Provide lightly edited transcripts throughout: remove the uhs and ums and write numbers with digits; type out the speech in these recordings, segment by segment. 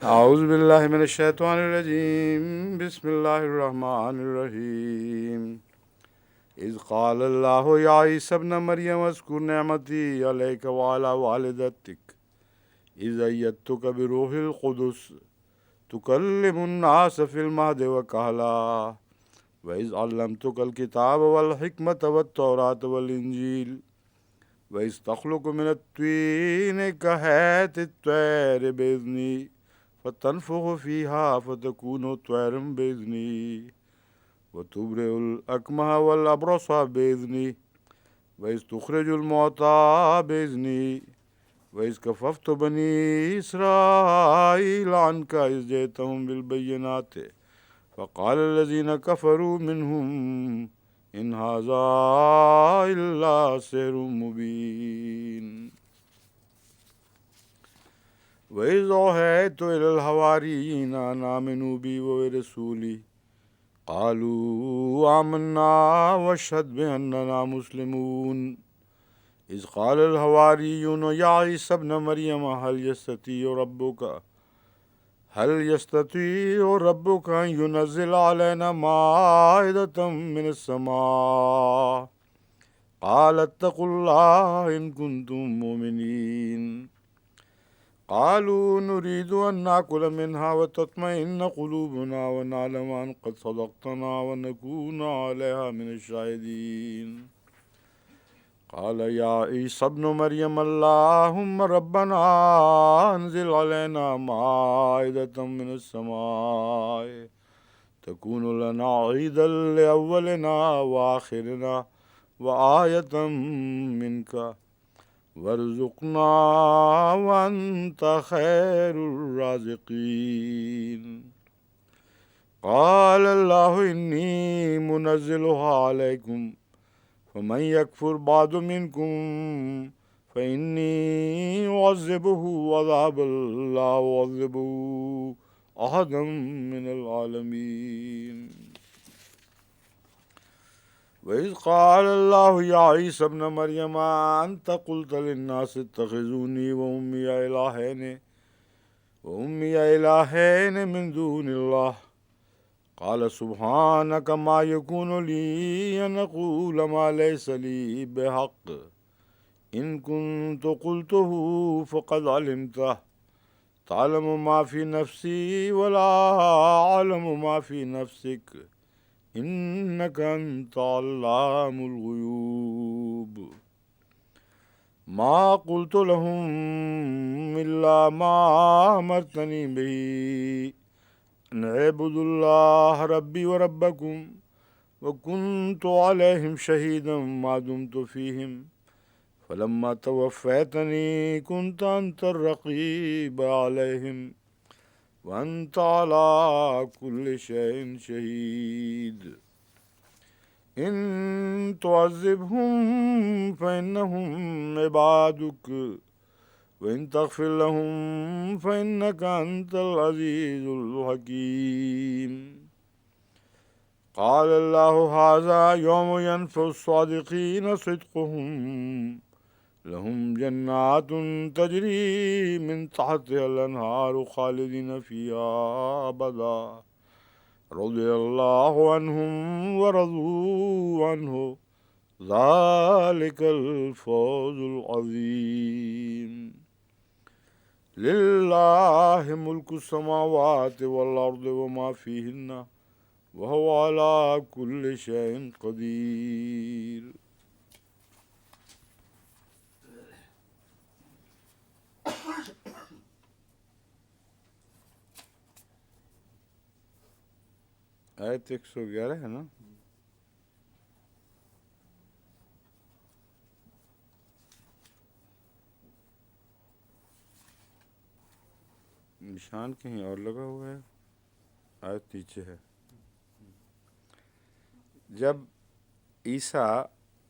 اعوذ باللہ من الشیطان الرجیم بسم اللہ الرحمن الرحیم اذ قال اللہ یا عیسی ابن مریم اذکر نعمتی علیک وعلی والدتک اذ ایدتک بروح القدس تکلم الناس فی المہد وکہلا وَإِذْ عَلَّمْتُكَ الْكِتَابَ وَالْحِكْمَةَ وَالتَّوْرَاةَ وَالْإِنْجِيلَ وَإِذْ تَخْلُقُ مِنَ الطِّينِ كَهَيْئَةِ الطَّيْرِ بِإِذْنِي فَتَنفُخُ فِيهَا فَتَكُونُ طَيْرًا بِإِذْنِي وَتُبْرِئُ الْأَكْمَهَ وَالْأَبْرَصَ بِإِذْنِي وَإِذْ تُخْرِجُ الْمَوْتَىٰ بِإِذْنِي وَإِذْ كَفَفْتُ بَنِي إِسْرَائِيلَ عَنْكَ إِذْ جِئْتَهُم بِالْبَيِّنَاتِ فقال الذين كفروا منهم إن هذا إلا سحر مبين وإذ أوحيت إلى الحواريين أن آمنوا بي وبرسولي قالوا آمنا واشهد بأننا مسلمون إذ قال الحواريون يا عيسى ابن مريم هل يستطيع ربك أن ينزل علينا مائدة من السماء قال اتقوا الله إن كنتم مؤمنين قالوا نريد أن نأكل منها وتطمئن قلوبنا ونعلم أن قد صدقتنا ونكون عليها من الشاهدين قال يا عيسى ابن مريم اللهم ربنا أنزل علينا مائدة من السماء تكون لنا عيدا لأولنا وآخرنا وآية منك وارزقنا وأنت خير الرازقين قال الله إني منزلها عليكم فمن يكفر بعد منكم فإني أعذبه عذابا لا أعذبه أحدا من العالمين وإذ قال الله يا عيسى ابن مريم أنت قلت للناس اتخذوني وأمي إلهين من دون الله قال سبحانك ما يكون لي أن أقول ما ليس لي بحق إن كنت قلته فقد علمته تعلم ما في نفسي ولا أعلم ما في نفسك إنك أنت علام الغيوب ما قلت لهم إلا ما أمرتني به أن اعبدوا الله ربي وربكم وكنت عليهم شهيدا ما دمت فيهم فلما توفيتني كنت أنت الرقيب عليهم وأنت على كل شيء شهيد إن تعذبهم فإنهم عبادك وإن تغفر لهم فإنك أنت العزيز الحكيم قال الله هذا يوم ينفع الصادقين صدقهم لهم جنات تجري من تحتها الأنهار خالدين فيها أبدا رضي الله عنهم ورضوا عنه ذلك الفوز العظيم لله ملك السماوات والأرض وما فيهن وهو على كل شيء قدير آیت 111 ہے نا. نشان کہیں اور لگا ہوا ہے, آیت نیچے ہے. جب عیسیٰ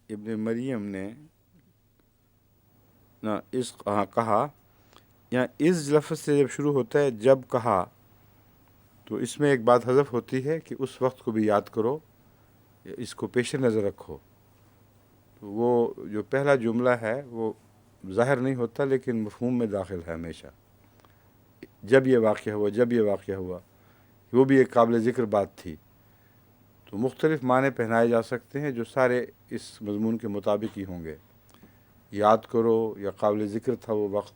ابن مریم نے کہا, یہاں اس لفظ سے جب شروع ہوتا ہے جب کہا, تو اس میں ایک بات حذف ہوتی ہے کہ اس وقت کو بھی یاد کرو, اس کو پیش نظر رکھو. وہ جو پہلا جملہ ہے وہ ظاہر نہیں ہوتا لیکن مفہوم میں داخل ہے ہمیشہ. جب یہ واقعہ ہوا، جب یہ واقعہ ہوا، وہ بھی ایک قابل ذکر بات تھی۔ تو مختلف معنی پہنائے جا سکتے ہیں جو سارے اس مضمون کے مطابق ہی ہوں گے۔ یاد کرو یا قابل ذکر تھا وہ وقت،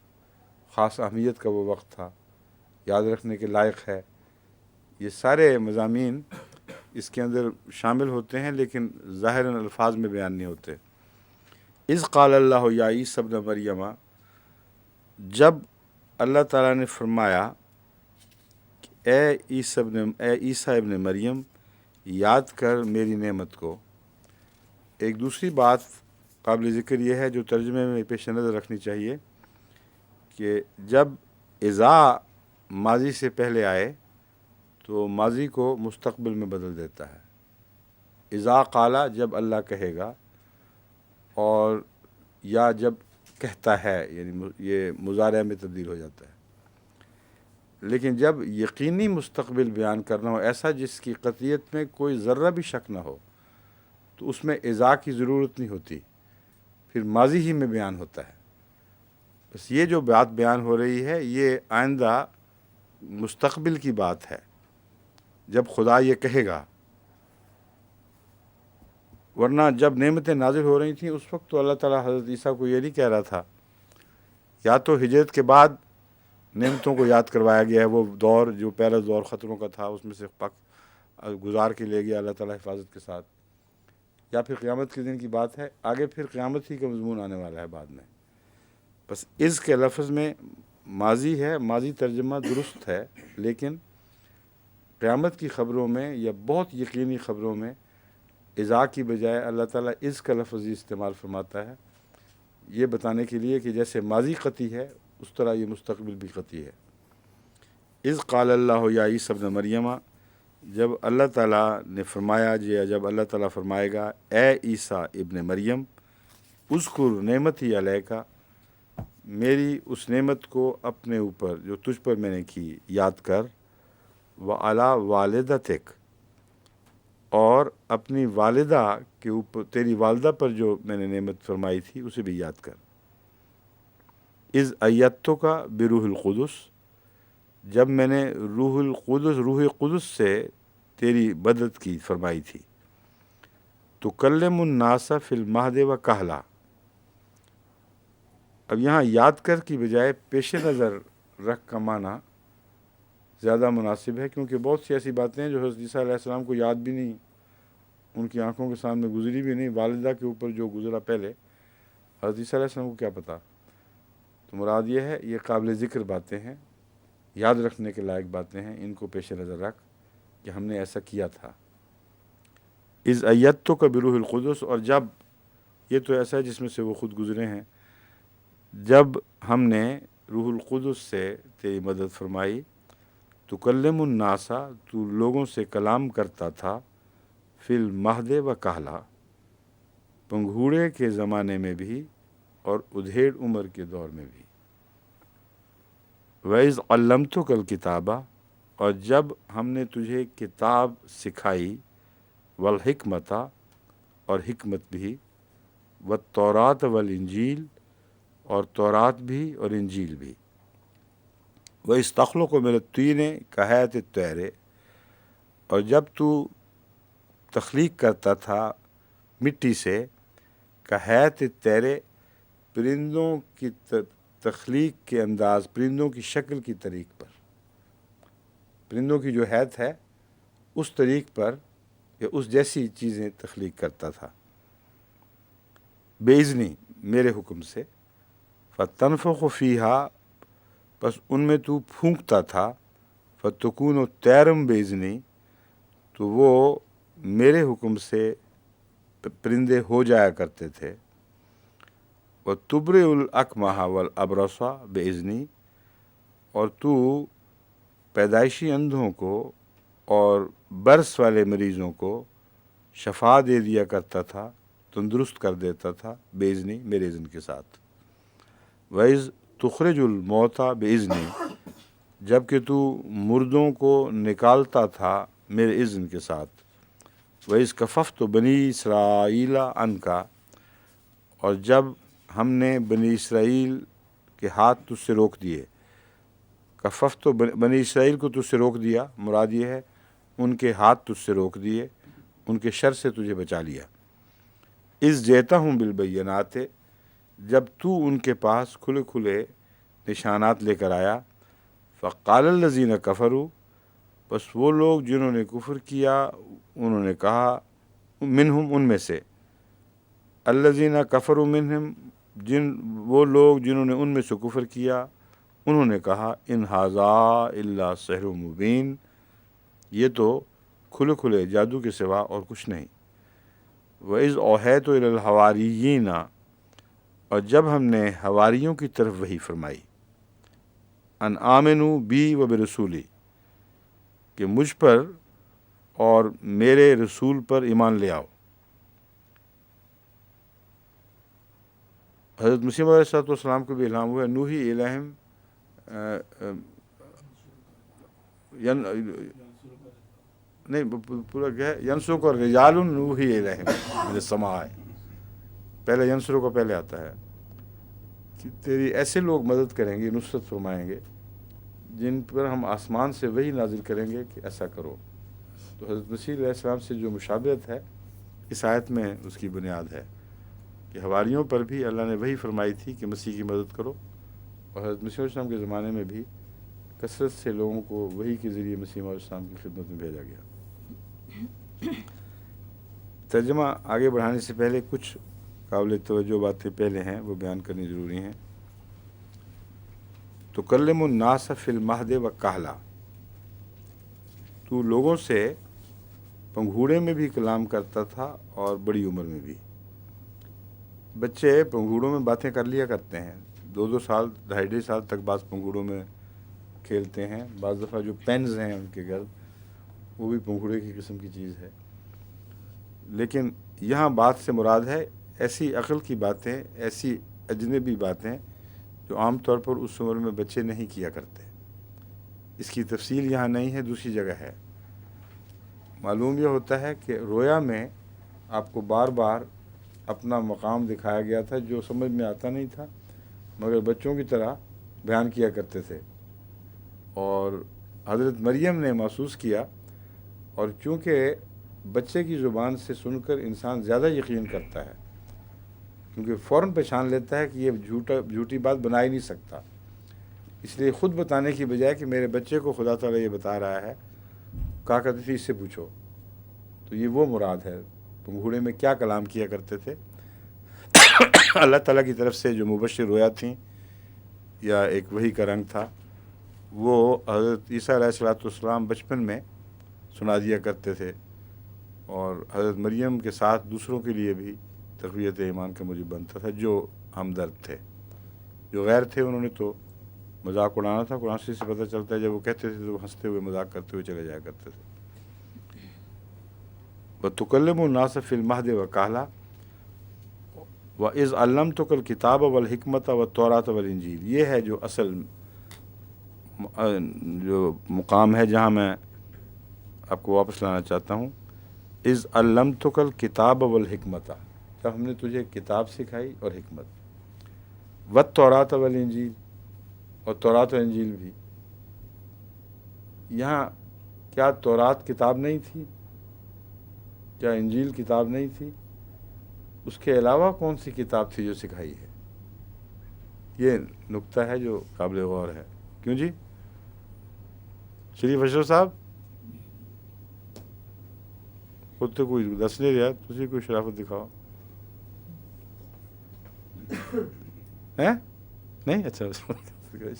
خاص اہمیت کا وہ وقت تھا، یاد رکھنے کے لائق ہے، یہ سارے مضامین اس کے اندر شامل ہوتے ہیں، لیکن ظاہراً الفاظ میں بیان نہیں ہوتے۔ اذ قال اللہ یا عیسی ابن مریم، جب اللہ تعالیٰ نے فرمایا کہ اے عیسیٰ ابن مریم یاد کر میری نعمت کو۔ ایک دوسری بات قابل ذکر یہ ہے جو ترجمے میں پیش نظر رکھنی چاہیے کہ جب اذا ماضی سے پہلے آئے تو ماضی کو مستقبل میں بدل دیتا ہے۔ اذا قالا جب اللہ کہے گا، اور یا جب کہتا ہے، یعنی یہ مضارع میں تبدیل ہو جاتا ہے۔ لیکن جب یقینی مستقبل بیان کرنا ہو، ایسا جس کی قطعیت میں کوئی ذرہ بھی شک نہ ہو، تو اس میں اذا کی ضرورت نہیں ہوتی، پھر ماضی ہی میں بیان ہوتا ہے۔ بس یہ جو بات بیان ہو رہی ہے یہ آئندہ مستقبل کی بات ہے، جب خدا یہ کہے گا۔ ورنہ جب نعمتیں نازل ہو رہی تھیں اس وقت تو اللہ تعالیٰ حضرت عیسیٰ کو یہ نہیں کہہ رہا تھا، یا تو ہجرت کے بعد نعمتوں کو یاد کروایا گیا ہے، وہ دور جو پہلا دور خطروں کا تھا اس میں سے گزار کے لے گیا اللہ تعالیٰ حفاظت کے ساتھ، یا پھر قیامت کے دن کی بات ہے، آگے پھر قیامت ہی کا مضمون آنے والا ہے بعد میں۔ بس اذ کے لفظ میں ماضی ہے، ماضی ترجمہ درست ہے، لیکن قیامت کی خبروں میں یا بہت یقینی خبروں میں اذا کی بجائے اللہ تعالیٰ اذ کا لفظ ہی استعمال فرماتا ہے، یہ بتانے کے لیے کہ جیسے ماضی قطعی ہے اس طرح یہ مستقبل بھی قطعی ہے۔ اذ قال اللہ یا عیسی ابن مریم، جب اللہ تعالیٰ نے فرمایا، جب اللہ تعالیٰ فرمائے گا اے عیسیٰ ابن مریم، اذکر نعمتی علیکا، میری اس نعمت کو اپنے اوپر جو تجھ پر میں نے کی یاد کر، وعلی والدتک، اور اپنی والدہ کے اوپر، تیری والدہ پر جو میں نے نعمت فرمائی تھی اسے بھی یاد کر۔ اذ ایدتک بروح القدس، جب میں نے روح قدس سے تیری مدد کی فرمائی تھی۔ تکلم الناس فی المہد و کہلا، اب یہاں یاد کر کی بجائے پیش نظر رکھ کا معنی زیادہ مناسب ہے، کیونکہ بہت سی ایسی باتیں ہیں جو حضرت عیسیٰ علیہ السلام کو یاد بھی نہیں، ان کی آنکھوں کے سامنے گزری بھی نہیں، والدہ کے اوپر جو گزرا پہلے حضرت عیسیٰ علیہ السلام کو کیا پتہ۔ تو مراد یہ ہے یہ قابل ذکر باتیں ہیں، یاد رکھنے کے لائق باتیں ہیں، ان کو پیش نظر رکھ کہ ہم نے ایسا کیا تھا۔ اذ ایدتک بروح القدس، اور جب، یہ تو ایسا ہے جس میں سے وہ خود گزرے ہیں، جب ہم نے روح القدس سے تیری مدد فرمائی، تکلم الناس، تو لوگوں سے کلام کرتا تھا، فی المہد و کہلا، پنگھوڑے کے زمانے میں بھی اور ادھیڑ عمر کے دور میں بھی۔ وَإِذْ عَلَّمْتُكَ الْكِتَابَ، اور جب ہم نے تجھے کتاب سکھائی، والحکمت، اور حکمت بھی، والتوراۃ والانجیل، اور تورات بھی اور انجیل بھی۔ وَإِذْ تَخْلُقُ مِنَ الطِّينِ كَهَيْئَةِ الطَّيْرِ، اور جب تو تخلیق کرتا تھا مٹی سے، كَهَيْئَةِ الطَّيْرِ، پرندوں کی تخلیق کے انداز، پرندوں کی شکل کی طریق پر، پرندوں کی جو حیت ہے اس طریق پر یا اس جیسی چیزیں تخلیق کرتا تھا، بِإِذْنِی، میرے حکم سے، فَتَنفُخُ فِیہا، بس ان میں تو پھونکتا تھا، فَتَکُونُ طَیرًا بِإِذْنِی، تو وہ میرے حکم سے پرندے ہو جایا کرتے تھے، وَتُبْرِئُ الْأَکْمَحَ وَالْأَبْرَصَ بِإِذْنِی، اور تو پیدائشی اندھوں کو اور برس والے مریضوں کو شفا دے دیا کرتا تھا، تندرست کر دیتا تھا، بِإِذْنِی، میرے اذن کے ساتھ۔ وَإِذْ تُخْرِجُ الْمَوْتَىٰ بِإِذْنِی، جب کہ تو مردوں کو نکالتا تھا میرے اذن کے ساتھ۔ وَإِذْ كَفَفْتُ بَنِی إِسْرَائِیلَ عَنْکَ، اور جب ہم نے بنی اسرائیل کے ہاتھ تجھ سے روک دیے، کفف تو بنی اسرائیل کو تجھ سے روک دیا، مراد یہ ہے ان کے ہاتھ تجھ سے روک دیے، ان کے شر سے تجھے بچا لیا۔ اس جیتا ہوں بالبینات، جب تو ان کے پاس کھلے کھلے نشانات لے کر آیا۔ فقال الذین کفروا، بس وہ لوگ جنہوں نے کفر کیا انہوں نے کہا، منہم ان میں سے، الذین کفروا منہم وہ لوگ جنہوں نے ان میں سے کفر کیا انہوں نے کہا، ان ھذا الا سحر مبین، یہ تو کھلے کھلے جادو کے سوا اور کچھ نہیں۔ وَإِذْ أَوْحَيْتُ إِلَى الْحَوَارِيِّينَ، اور جب ہم نے حواریوں کی طرف وحی فرمائی، ان آمنوا بی و برسولی، کہ مجھ پر اور میرے رسول پر ایمان لے آؤ۔ حضرت مسیح علیہ السلام کو بھی الہام ہوا، نوحی الہم نہیں پورا کیا ہے، ینسرک اور رجال نوحی الہم من السماء، پہلے ینسرک کو پہلے آتا ہے کہ تیری ایسے لوگ مدد کریں گے، نصرت فرمائیں گے جن پر ہم آسمان سے وہی نازل کریں گے کہ ایسا کرو۔ تو حضرت مسیح علیہ السلام سے جو مشابہت ہے اس آیت میں اس کی بنیاد ہے کہ حواریوں پر بھی اللہ نے وہی فرمائی تھی کہ مسیح کی مدد کرو، اور حضرت مسیح علیہ السلام کے زمانے میں بھی کثرت سے لوگوں کو وحی کے ذریعے مسیح علیہ السلام کی خدمت میں بھیجا گیا۔ ترجمہ آگے بڑھانے سے پہلے کچھ قابل توجہ باتیں پہلے ہیں وہ بیان کرنی ضروری ہیں۔ تکلم الناس فی المہد و کہلا، تو لوگوں سے پنگھوڑے میں بھی کلام کرتا تھا اور بڑی عمر میں بھی۔ بچے پنگھوڑوں میں باتیں کر لیا کرتے ہیں، 2 سال 2.5 سال تک بعض پنگھوڑوں میں کھیلتے ہیں، بعض دفعہ جو پینز ہیں ان کے گھر وہ بھی پنگھوڑے کی قسم کی چیز ہے۔ لیکن یہاں بات سے مراد ہے ایسی عقل کی باتیں، ایسی اجنبی باتیں جو عام طور پر اس عمر میں بچے نہیں کیا کرتے۔ اس کی تفصیل یہاں نہیں ہے، دوسری جگہ ہے۔ معلوم یہ ہوتا ہے کہ رویا میں آپ کو بار بار اپنا مقام دکھایا گیا تھا جو سمجھ میں آتا نہیں تھا، مگر بچوں کی طرح بیان کیا کرتے تھے، اور حضرت مریم نے محسوس کیا، اور چونکہ بچے کی زبان سے سن کر انسان زیادہ یقین کرتا ہے، کیونکہ فوراً پہچان لیتا ہے کہ یہ جھوٹی بات بنا ہی نہیں سکتا، اس لیے خود بتانے کی بجائے کہ میرے بچے کو خدا تعالیٰ یہ بتا رہا ہے، کہا کرتے تھے اس سے پوچھو۔ تو یہ وہ مراد ہے، پنگھوڑے میں کیا کلام کیا کرتے تھے۔ اللہ تعالیٰ کی طرف سے جو مبشر رویا تھیں یا ایک وحی کا رنگ تھا، وہ حضرت عیسیٰ علیہ السلام بچپن میں سنا دیا کرتے تھے، اور حضرت مریم کے ساتھ دوسروں کے لیے بھی تقویت ایمان کا موجب بنتا تھا جو ہمدرد تھے۔ جو غیر تھے انہوں نے تو مذاق اڑانا تھا، قرآن سے پتہ چلتا ہے جب وہ کہتے تھے تو وہ ہنستے ہوئے مذاق کرتے ہوئے چلے جایا کرتے تھے۔ وَتُكَلِّمُ النَّاسَ فِي الْمَهْدِ وَكَهْلًا وَإِذْ عَلَّمْتُكَ الْكِتَابَ وَالْحِكْمَةَ وَالتَّوْرَاةَ وَالْإِنْجِيلَ، یہ ہے جو اصل جو مقام ہے جہاں میں آپ کو واپس لانا چاہتا ہوں۔ اِذْ عَلَّمْتُكَ الْكِتَابَ وَالْحِكْمَةَ، جب ہم نے تجھے کتاب سکھائی اور حکمت، وَالتَّوْرَاةَ وَالْإِنْجِيلَ، اور تورات و انجیل بھی۔ یہاں کیا تورات کتاب نہیں تھی؟ کیا انجیل کتاب نہیں تھی؟ اس کے علاوہ کون سی کتاب تھی جو سکھائی ہے؟ یہ نقطہ ہے جو قابل غور ہے۔ کیوں جی؟ شریف اشرف صاحب خود تو کوئی دس نہیں رہا، تسی کوئی شرافت دکھاؤ۔ ہیں؟ نہیں؟ اچھا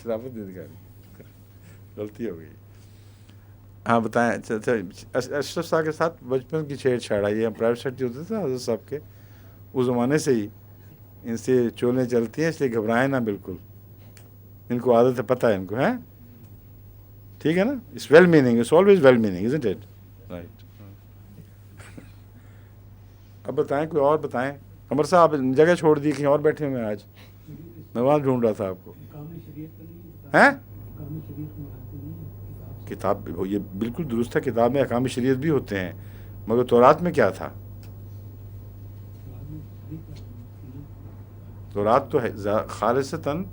شرافت نہیں دکھا رہی، غلطی ہو گئی۔ ہاں بتائیں۔ اچھا اشرف صاحب کے ساتھ بچپن کی چھیڑ چھاڑ آئی ہے، پرائیویٹ سیکٹری ہوتے تھے حضرت صاحب کے، اس زمانے سے ہی ان سے چولیں چلتی ہیں، اس لیے گھبرائیں نہ بالکل، ان کو عادت ہے، پتہ ہے ان کو، ہیں؟ ٹھیک ہے نا؟ It's well meaning, it's always well meaning, isn't it? Right. اب بتائیں، کوئی اور بتائیں۔ عمر صاحب جگہ چھوڑ دی، کہیں اور بیٹھے ہوئے ہیں آج، میں وہاں ڈھونڈ رہا تھا آپ کو۔ ہیں؟ کتاب یہ بالکل درست ہے، کتاب میں احکام شریعت بھی ہوتے ہیں، مگر تورات میں کیا تھا؟ تورات تو خالصتاً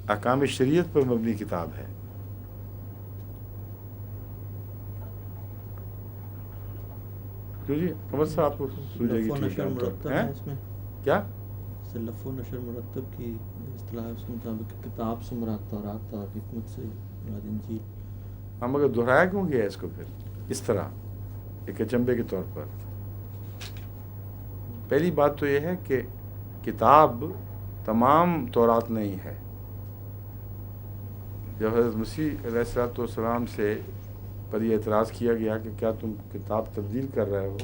احکام شریعت پر مبنی کتاب ہے، کیوں جی قمر صاحب آپ کو سوچے گی لف و ٹھیک نشر عام طور مرتب پر ہے اس میں، کیا لف و نشر مرتب کی اصطلاح اس کے مطابق کتاب سے مراد تورات اور حکمت سے مراد انجیل. ہم اگر دہرایا کیوں گیا اس کو پھر اس طرح ایک اچنبے کے طور پر؟ پہلی بات تو یہ ہے کہ کتاب تمام تورات نہیں ہے. جب حضرت مسیح علیہ الصلوۃ والسلام سے پر یہ اعتراض کیا گیا کہ کیا تم کتاب تبدیل کر رہے ہو،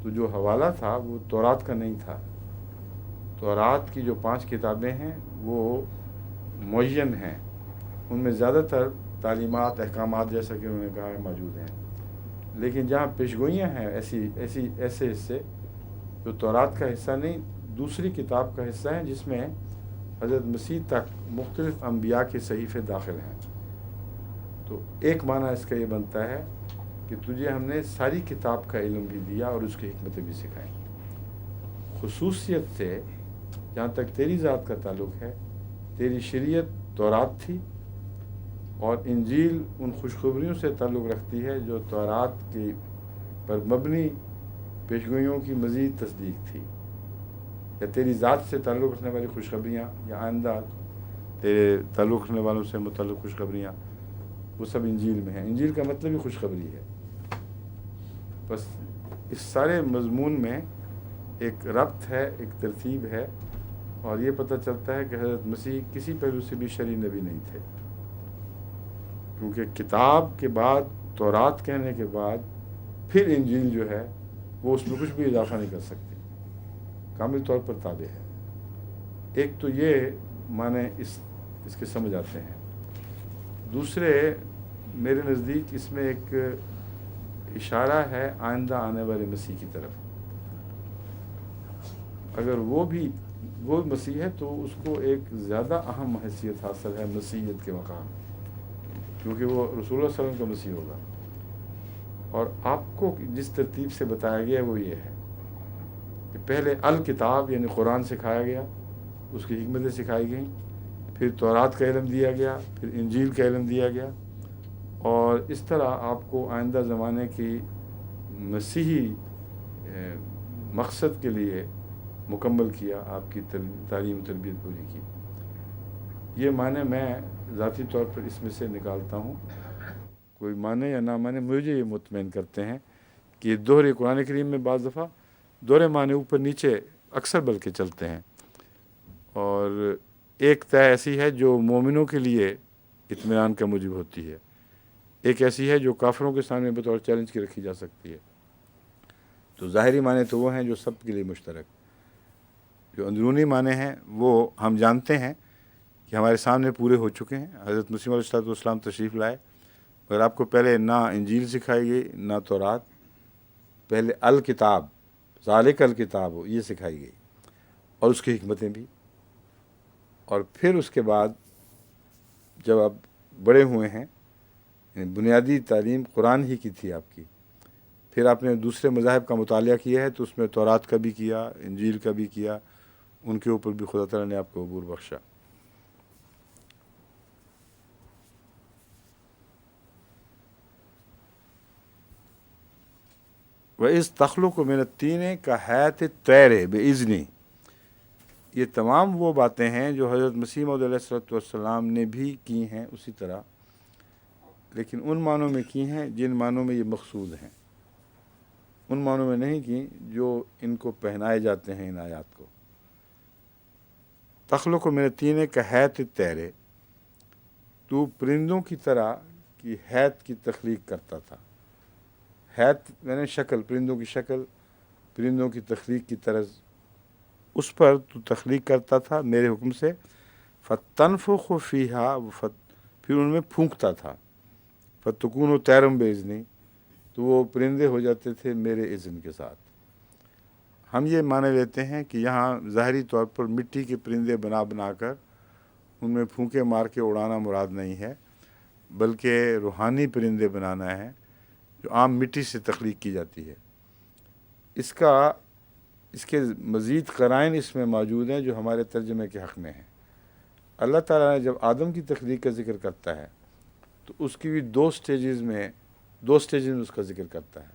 تو جو حوالہ تھا وہ تورات کا نہیں تھا. تورات کی جو 5 کتابیں ہیں وہ معین ہیں، ان میں زیادہ تر تعلیمات احکامات جیسا کہ انہوں نے کہا ہے موجود ہیں. لیکن جہاں پیشگوئیاں ہیں ایسے حصے جو تورات کا حصہ نہیں، دوسری کتاب کا حصہ ہیں جس میں حضرت مسیح تک مختلف انبیاء کے صحیفے داخل ہیں. تو ایک معنی اس کا یہ بنتا ہے کہ تجھے ہم نے ساری کتاب کا علم بھی دیا اور اس کی حکمتیں بھی سکھائیں. خصوصیت سے جہاں تک تیری ذات کا تعلق ہے، تیری شریعت تورات تھی، اور انجیل ان خوشخبریوں سے تعلق رکھتی ہے جو تورات کی پر مبنی پیشگوئیوں کی مزید تصدیق تھی. یا تیری ذات سے تعلق رکھنے والی خوشخبریاں یا آئندہ تیرے تعلق رکھنے والوں سے متعلق خوشخبریاں، وہ سب انجیل میں ہیں. انجیل کا مطلب ہی خوشخبری ہے. بس اس سارے مضمون میں ایک ربط ہے، ایک ترتیب ہے، اور یہ پتہ چلتا ہے کہ حضرت مسیح کسی پہلو سے بھی شرعی نبی نہیں تھے، کیونکہ کتاب کے بعد تورات کہنے کے بعد پھر انجیل جو ہے وہ اس میں کچھ بھی اضافہ نہیں کر سکتے، کامل طور پر تابع ہے. ایک تو یہ معنی اس کے سمجھ آتے ہیں. دوسرے میرے نزدیک اس میں ایک اشارہ ہے آئندہ آنے والے مسیح کی طرف. اگر وہ مسیح ہے تو اس کو ایک زیادہ اہم حیثیت حاصل ہے مسیحیت کے مقام، کیونکہ وہ رسول اللہ صلی اللہ علیہ وسلم کا مسیح ہوگا. اور آپ کو جس ترتیب سے بتایا گیا وہ یہ ہے کہ پہلے الکتاب یعنی قرآن سکھایا گیا، اس کی حکمتیں سکھائی گئیں، پھر تورات کا علم دیا گیا، پھر انجیل کا علم دیا گیا، اور اس طرح آپ کو آئندہ زمانے کی مسیحی مقصد کے لیے مکمل کیا، آپ کی تعلیم و تربیت پوری کی. یہ معنی میں ذاتی طور پر اس میں سے نکالتا ہوں. کوئی معنی یا نہ معنی مجھے یہ مطمئن کرتے ہیں کہ یہ دوہرے قرآن کریم میں بعض دفعہ دوہرے معنی اوپر نیچے اکثر بلکہ چلتے ہیں. اور ایک طے ایسی ہے جو مومنوں کے لیے اطمینان کا موجب ہوتی ہے، ایک ایسی ہے جو کافروں کے سامنے بطور چیلنج کی رکھی جا سکتی ہے. تو ظاہری معنی تو وہ ہیں جو سب کے لیے مشترک، جو اندرونی معنی ہیں وہ ہم جانتے ہیں کہ ہمارے سامنے پورے ہو چکے ہیں. حضرت مسیح علیہ السلام تشریف لائے، مگر آپ کو پہلے نہ انجیل سکھائی گئی نہ تورات، پہلے الکتاب ذالک الکتاب یہ سکھائی گئی اور اس کی حکمتیں بھی. اور پھر اس کے بعد جب آپ بڑے ہوئے ہیں، یعنی بنیادی تعلیم قرآن ہی کی تھی آپ کی، پھر آپ نے دوسرے مذاہب کا مطالعہ کیا ہے تو اس میں تورات کا بھی کیا، انجیل کا بھی کیا، ان کے اوپر بھی خدا تعالیٰ نے آپ کو عبور بخشا. وَإِذْ تَخْلُقُ مِنَ الطِّينِ كَهَيْئَةِ الطَّيْرِ بِإِذْنِهِ. یہ تمام وہ باتیں ہیں جو حضرت مسیح موعود علیہ الصلوۃ والسلام نے بھی کی ہیں اسی طرح، لیکن ان معنوں میں کی ہیں جن معنوں میں یہ مقصود ہیں، ان معنوں میں نہیں کی جو ان کو پہنائے جاتے ہیں ان آیات کو. تخلق من الطین کہیئۃ الطیر، تو پرندوں کی طرح کی حیت کی تخلیق کرتا تھا. حیت یعنی شکل، پرندوں کی شکل، پرندوں کی تخلیق کی طرز، اس پر تو تخلیق کرتا تھا میرے حکم سے. فتنفخ فیہا، پھر ان میں پھونکتا تھا. فتکون طیرا باذنی، تو وہ پرندے ہو جاتے تھے میرے اذن کے ساتھ. ہم یہ مانے لیتے ہیں کہ یہاں ظاہری طور پر مٹی کے پرندے بنا بنا کر ان میں پھونکے مار کے اڑانا مراد نہیں ہے، بلکہ روحانی پرندے بنانا ہے جو عام مٹی سے تخلیق کی جاتی ہے. اس کے مزید قرائن اس میں موجود ہیں جو ہمارے ترجمے کے حق میں ہیں. اللہ تعالیٰ نے جب آدم کی تخلیق کا ذکر کرتا ہے تو اس کی بھی دو سٹیجز میں اس کا ذکر کرتا ہے.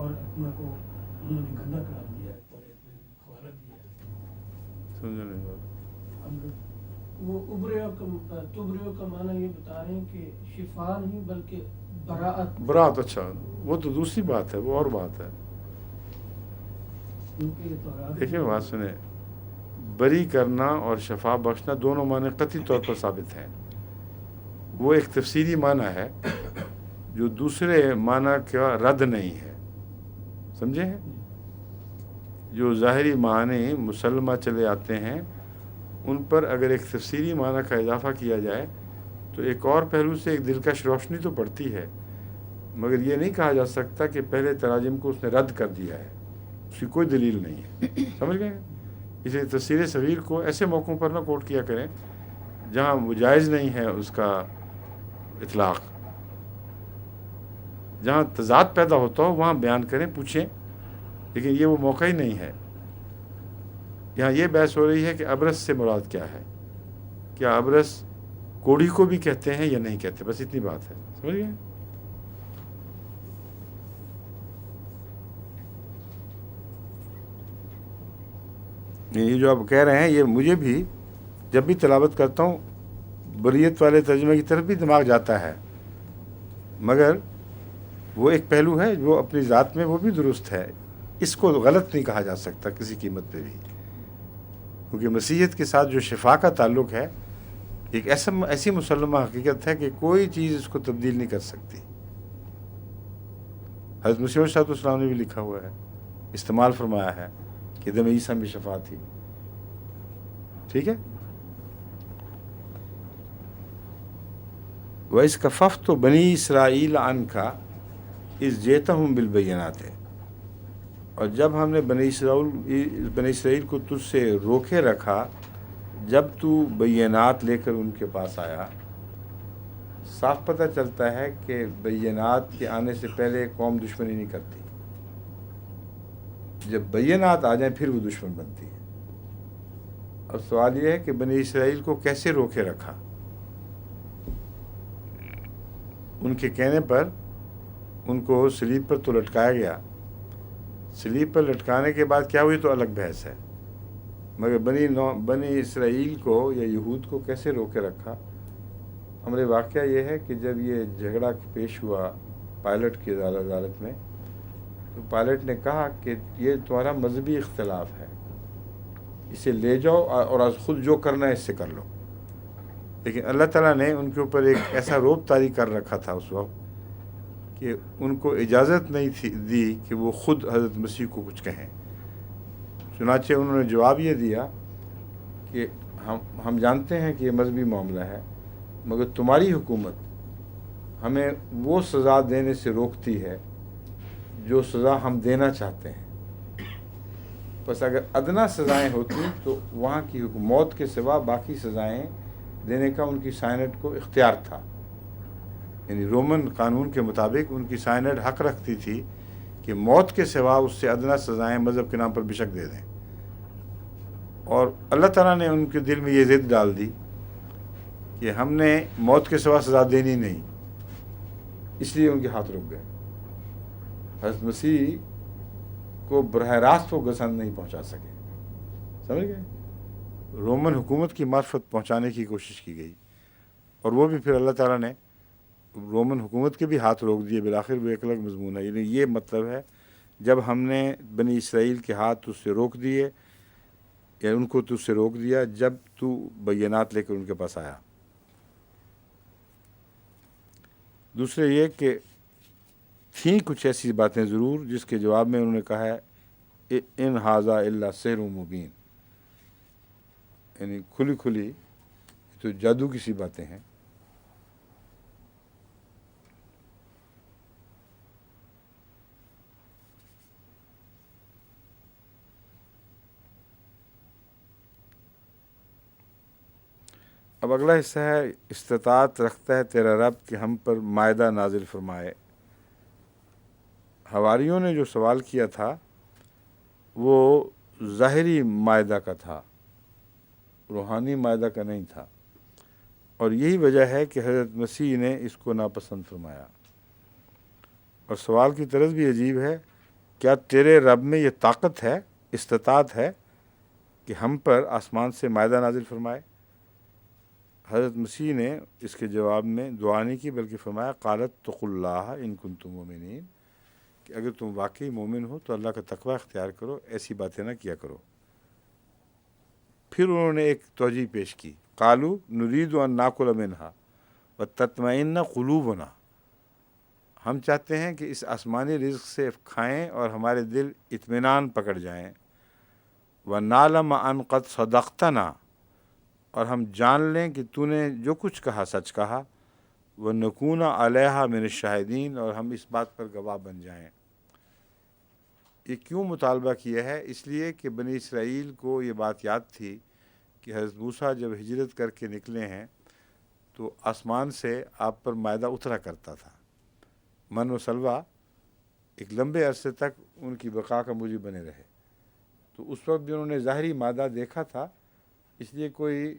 اور اپنا کو انہوں نے گندا قرار دیا ہے، توریت میں حوالہ دیا ہے. سمجھو نہیں بات. اب وہ تبریو کا معنی یہ بتا رہے ہیں کہ شفا نہیں بلکہ براعت. برات، اچھا وہ تو دوسری بات ہے، وہ اور بات ہے. کیونکہ یہ تو دیکھیں بات سنیں، بری کرنا اور شفا بخشنا دونوں معنی قطعی طور پر ثابت ہیں. وہ ایک تفسیری معنی ہے جو دوسرے معنی کا رد نہیں ہے. سمجھے ہیں؟ جو ظاہری معنی مسلمہ چلے آتے ہیں ان پر اگر ایک تفسیری معنی کا اضافہ کیا جائے تو ایک اور پہلو سے ایک دلکش روشنی تو پڑتی ہے، مگر یہ نہیں کہا جا سکتا کہ پہلے تراجم کو اس نے رد کر دیا ہے. اس کی کوئی دلیل نہیں ہے. سمجھ گئے؟ اس لیے تفسیر صغیر کو ایسے موقعوں پر نہ کوٹ کیا کریں جہاں وہ جائز نہیں ہے اس کا اطلاق. جہاں تضاد پیدا ہوتا ہو وہاں بیان کریں، پوچھیں، لیکن یہ وہ موقع ہی نہیں ہے. یہاں یہ بحث ہو رہی ہے کہ ابرس سے مراد کیا ہے. کیا ابرس کوڑی کو بھی کہتے ہیں یا نہیں کہتے؟ بس اتنی بات ہے. سمجھ گئے؟ یہ جو آپ کہہ رہے ہیں یہ مجھے بھی جب بھی تلاوت کرتا ہوں بریت والے ترجمے کی طرف بھی دماغ جاتا ہے، مگر وہ ایک پہلو ہے جو اپنی ذات میں وہ بھی درست ہے. اس کو غلط نہیں کہا جا سکتا کسی قیمت پہ بھی، کیونکہ مسیحیت کے ساتھ جو شفا کا تعلق ہے ایک ایسی مسلمہ حقیقت ہے کہ کوئی چیز اس کو تبدیل نہیں کر سکتی. حضرت مسیح علیہ السلام نے بھی لکھا ہوا ہے، استعمال فرمایا ہے کہ دم عیسیٰ میں شفا تھی. ٹھیک ہے. وَإِذْ كَفَّفْتُ بَنِي إِسْرَائِيلَ عَنْكَ إِذْ جِئْتَهُمْ بِالْبَيِّنَاتِ، اور جب ہم نے بنی اسرائیل کو تجھ سے روکے رکھا جب تو بینات لے کر ان کے پاس آیا. صاف پتہ چلتا ہے کہ بینات کے آنے سے پہلے قوم دشمنی نہیں کرتی، جب بینات آ جائیں پھر وہ دشمن بنتی ہے. اور سوال یہ ہے کہ بنی اسرائیل کو کیسے روکے رکھا؟ ان کے کہنے پر ان کو صلیب پر تو لٹکایا گیا. صلیب پر لٹکانے کے بعد کیا ہوئی تو الگ بحث ہے، مگر بنی اسرائیل کو یا یہود کو کیسے روکے رکھا؟ امر واقعہ یہ ہے کہ جب یہ جھگڑا پیش ہوا پائلٹ کی عدالت میں تو پائلٹ نے کہا کہ یہ تمہارا مذہبی اختلاف ہے، اسے لے جاؤ اور آج خود جو کرنا ہے اس سے کر لو. لیکن اللہ تعالیٰ نے ان کے اوپر ایک ایسا روب طاری کر رکھا تھا اس وقت کہ ان کو اجازت نہیں دی کہ وہ خود حضرت مسیح کو کچھ کہیں. چنانچہ انہوں نے جواب یہ دیا کہ ہم جانتے ہیں کہ یہ مذہبی معاملہ ہے، مگر تمہاری حکومت ہمیں وہ سزا دینے سے روکتی ہے جو سزا ہم دینا چاہتے ہیں. بس اگر ادنا سزائیں ہوتی تو وہاں کی موت کے سوا باقی سزائیں دینے کا ان کی سائنٹ کو اختیار تھا. یعنی رومن قانون کے مطابق ان کی سائنٹ حق رکھتی تھی کہ موت کے سوا اس سے ادنا سزائیں مذہب کے نام پر بے شک دے دیں. اور اللہ تعالیٰ نے ان کے دل میں یہ ضد ڈال دی کہ ہم نے موت کے سوا سزا دینی نہیں، اس لیے ان کے ہاتھ رک گئے. حضرت مسیح کو براہ راست وہ گسن نہیں پہنچا سکے. سمجھ گئے؟ رومن حکومت کی معرفت پہنچانے کی کوشش کی گئی، اور وہ بھی پھر اللہ تعالیٰ نے رومن حکومت کے بھی ہاتھ روک دیے. بالآخر وہ ایک الگ مضمون ہے. یعنی یہ مطلب ہے جب ہم نے بنی اسرائیل کے ہاتھ اس سے روک دیے یا ان کو تجھ سے روک دیا جب تو بینات لے کر ان کے پاس آیا. دوسرے یہ کہ تھیں کچھ ایسی باتیں ضرور جس کے جواب میں انہوں نے کہا ہے ان ھذا الا سحر مبین، یعنی کھلی کھلی تو جادو کی سی باتیں ہیں. اب اگلا حصہ ہے استطاعت رکھتا ہے تیرا رب کہ ہم پر مائدہ نازل فرمائے. حواریوں نے جو سوال کیا تھا وہ ظاہری مائدہ کا تھا، روحانی مائدہ کا نہیں تھا، اور یہی وجہ ہے کہ حضرت مسیح نے اس کو ناپسند فرمایا. اور سوال کی طرز بھی عجیب ہے کیا تیرے رب میں یہ طاقت ہے، استطاعت ہے کہ ہم پر آسمان سے مائدہ نازل فرمائے؟ حضرت مسیح نے اس کے جواب میں دعا نہیں کی بلکہ فرمایا قالت اتقوا اللہ ان کنتم مؤمنین، کہ اگر تم واقعی مومن ہو تو اللہ کا تقوی اختیار کرو، ایسی باتیں نہ کیا کرو۔ پھر انہوں نے ایک توجیہ پیش کی، قالوا نرید ان ناکل منہا وتطمئن قلوبنا، ہم چاہتے ہیں کہ اس آسمانی رزق سے کھائیں اور ہمارے دل اطمینان پکڑ جائیں، وَنَعْلَمَ أَنْ قَدْ صَدَقْتَنَا، اور ہم جان لیں کہ تو نے جو کچھ کہا سچ کہا، وَنَكُونَ عَلَيْهَا مِنَ الشَّاهِدِينَ، اور ہم اس بات پر گواہ بن جائیں۔ یہ کیوں مطالبہ کیا ہے؟ اس لیے کہ بنی اسرائیل کو یہ بات یاد تھی کہ حضرت موسیٰ جب ہجرت کر کے نکلے ہیں تو آسمان سے آپ پر مائدہ اترا کرتا تھا، من و سلوہ ایک لمبے عرصے تک ان کی بقا کا موجب بنے رہے۔ تو اس وقت بھی انہوں نے ظاہری مادہ دیکھا تھا، اس لیے کوئی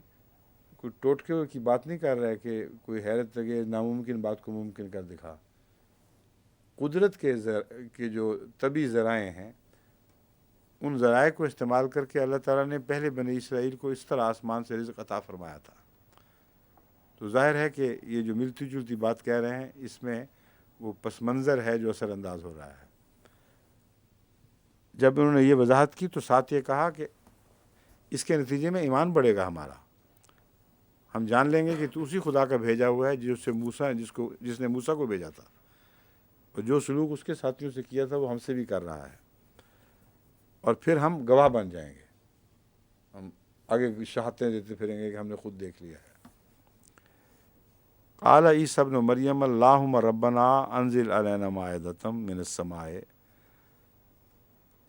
ٹوٹکے کی بات نہیں کر رہا ہے کہ کوئی حیرت لگے ناممکن بات کو ممکن کر دکھا۔ قدرت کے جو طبی ذرائع ہیں، ان ذرائع کو استعمال کر کے اللہ تعالیٰ نے پہلے بنی اسرائیل کو اس طرح آسمان سے رزق عطا فرمایا تھا۔ تو ظاہر ہے کہ یہ جو ملتی جلتی بات کہہ رہے ہیں، اس میں وہ پس منظر ہے جو اثر انداز ہو رہا ہے۔ جب انہوں نے یہ وضاحت کی تو ساتھ یہ کہا کہ اس کے نتیجے میں ایمان بڑھے گا ہمارا، ہم جان لیں گے کہ تو اسی خدا کا بھیجا ہوا ہے جس نے موسیٰ کو بھیجا تھا، اور جو سلوک اس کے ساتھیوں سے کیا تھا وہ ہم سے بھی کر رہا ہے، اور پھر ہم گواہ بن جائیں گے، ہم آگے شہادتیں دیتے پھریں گے کہ ہم نے خود دیکھ لیا ہے۔ قال عیسیٰ ابن مریم اللہم ربنا انزل علینا مائدۃ من السماء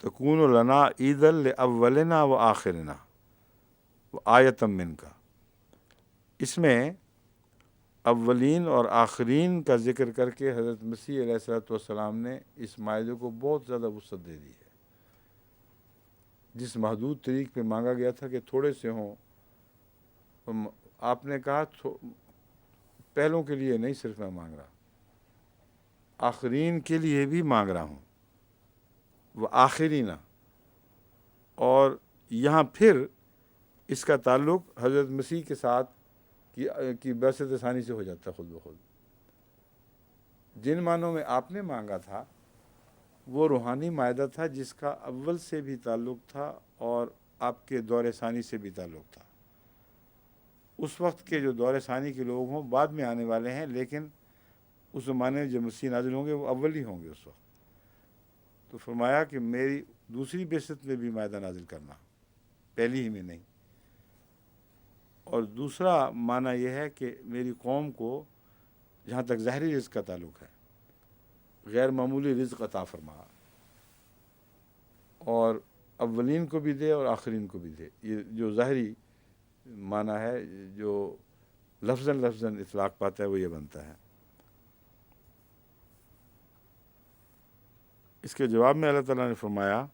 تکون لنا عیدا لاولنا وآخرنا وآیۃ منک۔ اس میں اولین اور آخرین کا ذکر کر کے حضرت مسیح علیہ الصلوۃ والسلام نے اس معاہدے کو بہت زیادہ وسعت دے دی ہے۔ جس محدود طریق پہ مانگا گیا تھا کہ تھوڑے سے ہوں، آپ نے کہا پہلوں کے لیے نہیں صرف میں مانگ رہا، آخرین کے لیے بھی مانگ رہا ہوں، وہ آخرینہ، اور یہاں پھر اس کا تعلق حضرت مسیح کے ساتھ کی بعثت ثانی سے ہو جاتا ہے خود بخود۔ جن معنوں میں آپ نے مانگا تھا وہ روحانی معاہدہ تھا جس کا اول سے بھی تعلق تھا اور آپ کے دور ثانی سے بھی تعلق تھا۔ اس وقت کے جو دور ثانی کے لوگ ہوں بعد میں آنے والے ہیں، لیکن اس زمانے میں جو مسیح نازل ہوں گے وہ اول ہی ہوں گے اس وقت۔ تو فرمایا کہ میری دوسری بعثت میں بھی معاہدہ نازل کرنا، پہلی ہی میں نہیں۔ اور دوسرا معنی یہ ہے کہ میری قوم کو جہاں تک ظاہری رزق کا تعلق ہے غیر معمولی رزق عطا فرما، اور اولین کو بھی دے اور آخرین کو بھی دے۔ یہ جو ظاہری معنی ہے جو لفظاً اطلاق پاتا ہے وہ یہ بنتا ہے۔ اس کے جواب میں اللہ تعالیٰ نے فرمایا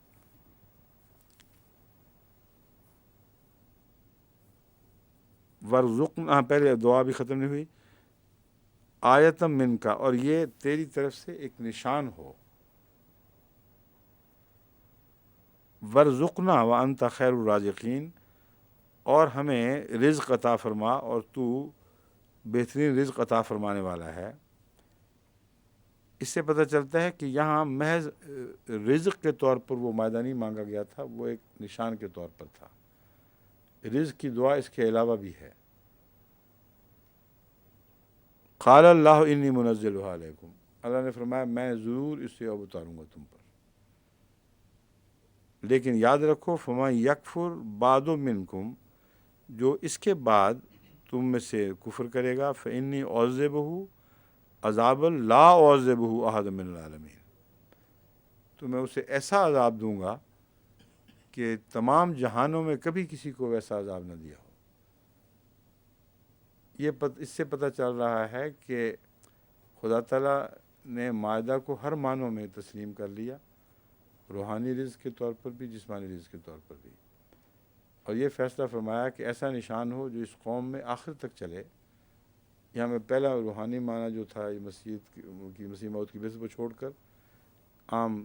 ورزقنا، پہلے دعا بھی ختم نہیں ہوئی، آیتم من کا، اور یہ تیری طرف سے ایک نشان ہو، ورزقنا وانت خیر الرازقین، اور ہمیں رزق عطا فرما اور تو بہترین رزق عطا فرمانے والا ہے۔ اس سے پتہ چلتا ہے کہ یہاں محض رزق کے طور پر وہ معاہدہ نہیں مانگا گیا تھا، وہ ایک نشان کے طور پر تھا۔ رزق کی دعا اس کے علاوہ بھی ہے۔ قال اللہ انی منزلها علیکم، اللہ نے فرمایا میں ضرور اسے اب اتاروں گا تم پر، لیکن یاد رکھو فمن یکفر بعد منکم، جو اس کے بعد تم میں سے کفر کرے گا، فانی اعذبہ عذابا لا اعذبہ احد من العالمین، تو میں اسے ایسا عذاب دوں گا کہ تمام جہانوں میں کبھی کسی کو ویسا عذاب نہ دیا ہو۔ اس سے پتہ چل رہا ہے کہ خدا تعالیٰ نے معاہدہ کو ہر معنوں میں تسلیم کر لیا، روحانی رزق کے طور پر بھی، جسمانی رزق کے طور پر بھی، اور یہ فیصلہ فرمایا کہ ایسا نشان ہو جو اس قوم میں آخر تک چلے۔ یہاں میں پہلا روحانی معنی جو تھا یہ مسیح موعود کی بعثت کو چھوڑ کر عام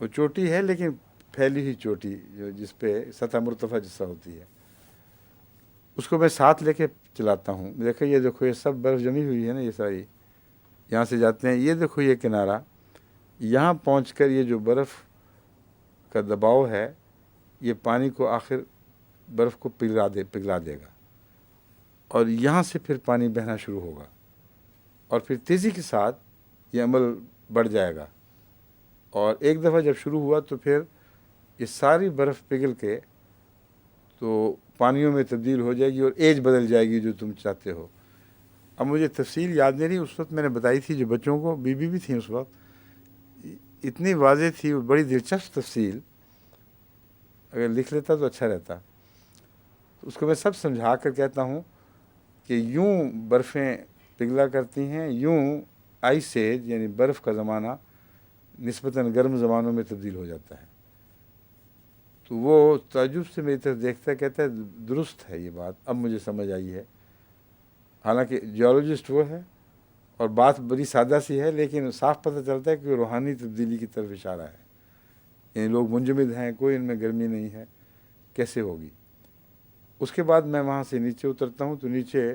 وہ چوٹی ہے لیکن پھیلی ہوئی چوٹی جو جس پہ سطح مرتفع جیسا ہوتی ہے، اس کو میں ساتھ لے کے چلاتا ہوں. دیکھو یہ سب برف جمی ہوئی ہے نا، یہ ساری یہاں سے جاتے ہیں. یہ دیکھو یہ کنارہ، یہاں پہنچ کر یہ جو برف کا دباؤ ہے یہ پانی کو آخر برف کو پگھلا دے گا، اور یہاں سے پھر پانی بہنا شروع ہوگا، اور پھر تیزی کے ساتھ یہ عمل بڑھ جائے گا. اور ایک دفعہ جب شروع ہوا تو پھر یہ ساری برف پگھل کے تو پانیوں میں تبدیل ہو جائے گی اور ایج بدل جائے گی جو تم چاہتے ہو. اب مجھے تفصیل یاد نہیں رہی، اس وقت میں نے بتائی تھی جو بچوں کو، بی بھی تھیں اس وقت، اتنی واضح تھی، بڑی دلچسپ تفصیل، اگر لکھ لیتا تو اچھا رہتا. اس کو میں سب سمجھا کر کہتا ہوں کہ یوں برفیں پگھلا کرتی ہیں، یوں آئس ایج یعنی برف کا زمانہ نسبتاً گرم زمانوں میں تبدیل ہو جاتا ہے. تو وہ تعجب سے میری طرف دیکھتا ہے، کہتا ہے درست ہے یہ بات، اب مجھے سمجھ آئی ہے. حالانکہ جیولوجسٹ وہ ہے اور بات بڑی سادہ سی ہے، لیکن صاف پتہ چلتا ہے کہ روحانی تبدیلی کی طرف اشارہ ہے. یعنی لوگ منجمد ہیں، کوئی ان میں گرمی نہیں ہے، کیسے ہوگی. اس کے بعد میں وہاں سے نیچے اترتا ہوں تو نیچے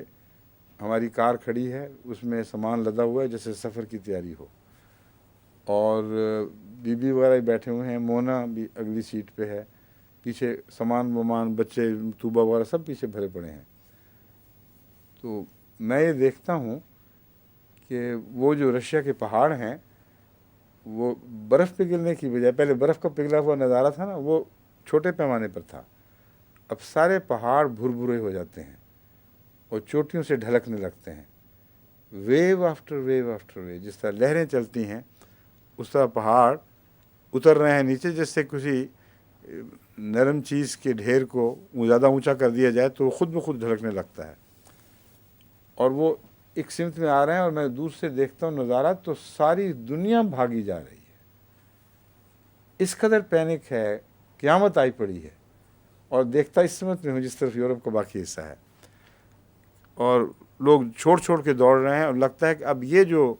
ہماری کار کھڑی ہے، اس میں سامان لدا ہوا ہے جیسے سفر کی تیاری ہو، اور بی وغیرہ بیٹھے ہوئے ہیں، مونا بھی اگلی سیٹ پہ ہے، پیچھے سامان بچے طوبہ وغیرہ سب پیچھے بھرے پڑے ہیں. تو میں یہ دیکھتا ہوں کہ وہ جو رشیا کے پہاڑ ہیں وہ برف پگھلنے کی بجائے، پہلے برف کا پگھلا ہوا نظارہ تھا نا، وہ چھوٹے پیمانے پر تھا. اب سارے پہاڑ بھرے ہو جاتے ہیں اور چوٹیوں سے ڈھلکنے لگتے ہیں، wave after wave after wave. جس طرح لہریں چلتی ہیں اس طرح پہاڑ اتر رہے ہیں نیچے، جس سے کسی نرم چیز کے ڈھیر کو زیادہ اونچا کر دیا جائے تو خود بخود ڈھلکنے لگتا ہے. اور وہ ایک سمت میں آ رہے ہیں اور میں دور سے دیکھتا ہوں نظارہ تو ساری دنیا بھاگی جا رہی ہے. اس قدر پینک ہے، قیامت آئی پڑی ہے. اور دیکھتا اس سمت میں ہوں جس طرف یورپ کا باقی حصہ ہے، اور لوگ چھوڑ کے دوڑ رہے ہیں، اور لگتا ہے کہ اب یہ جو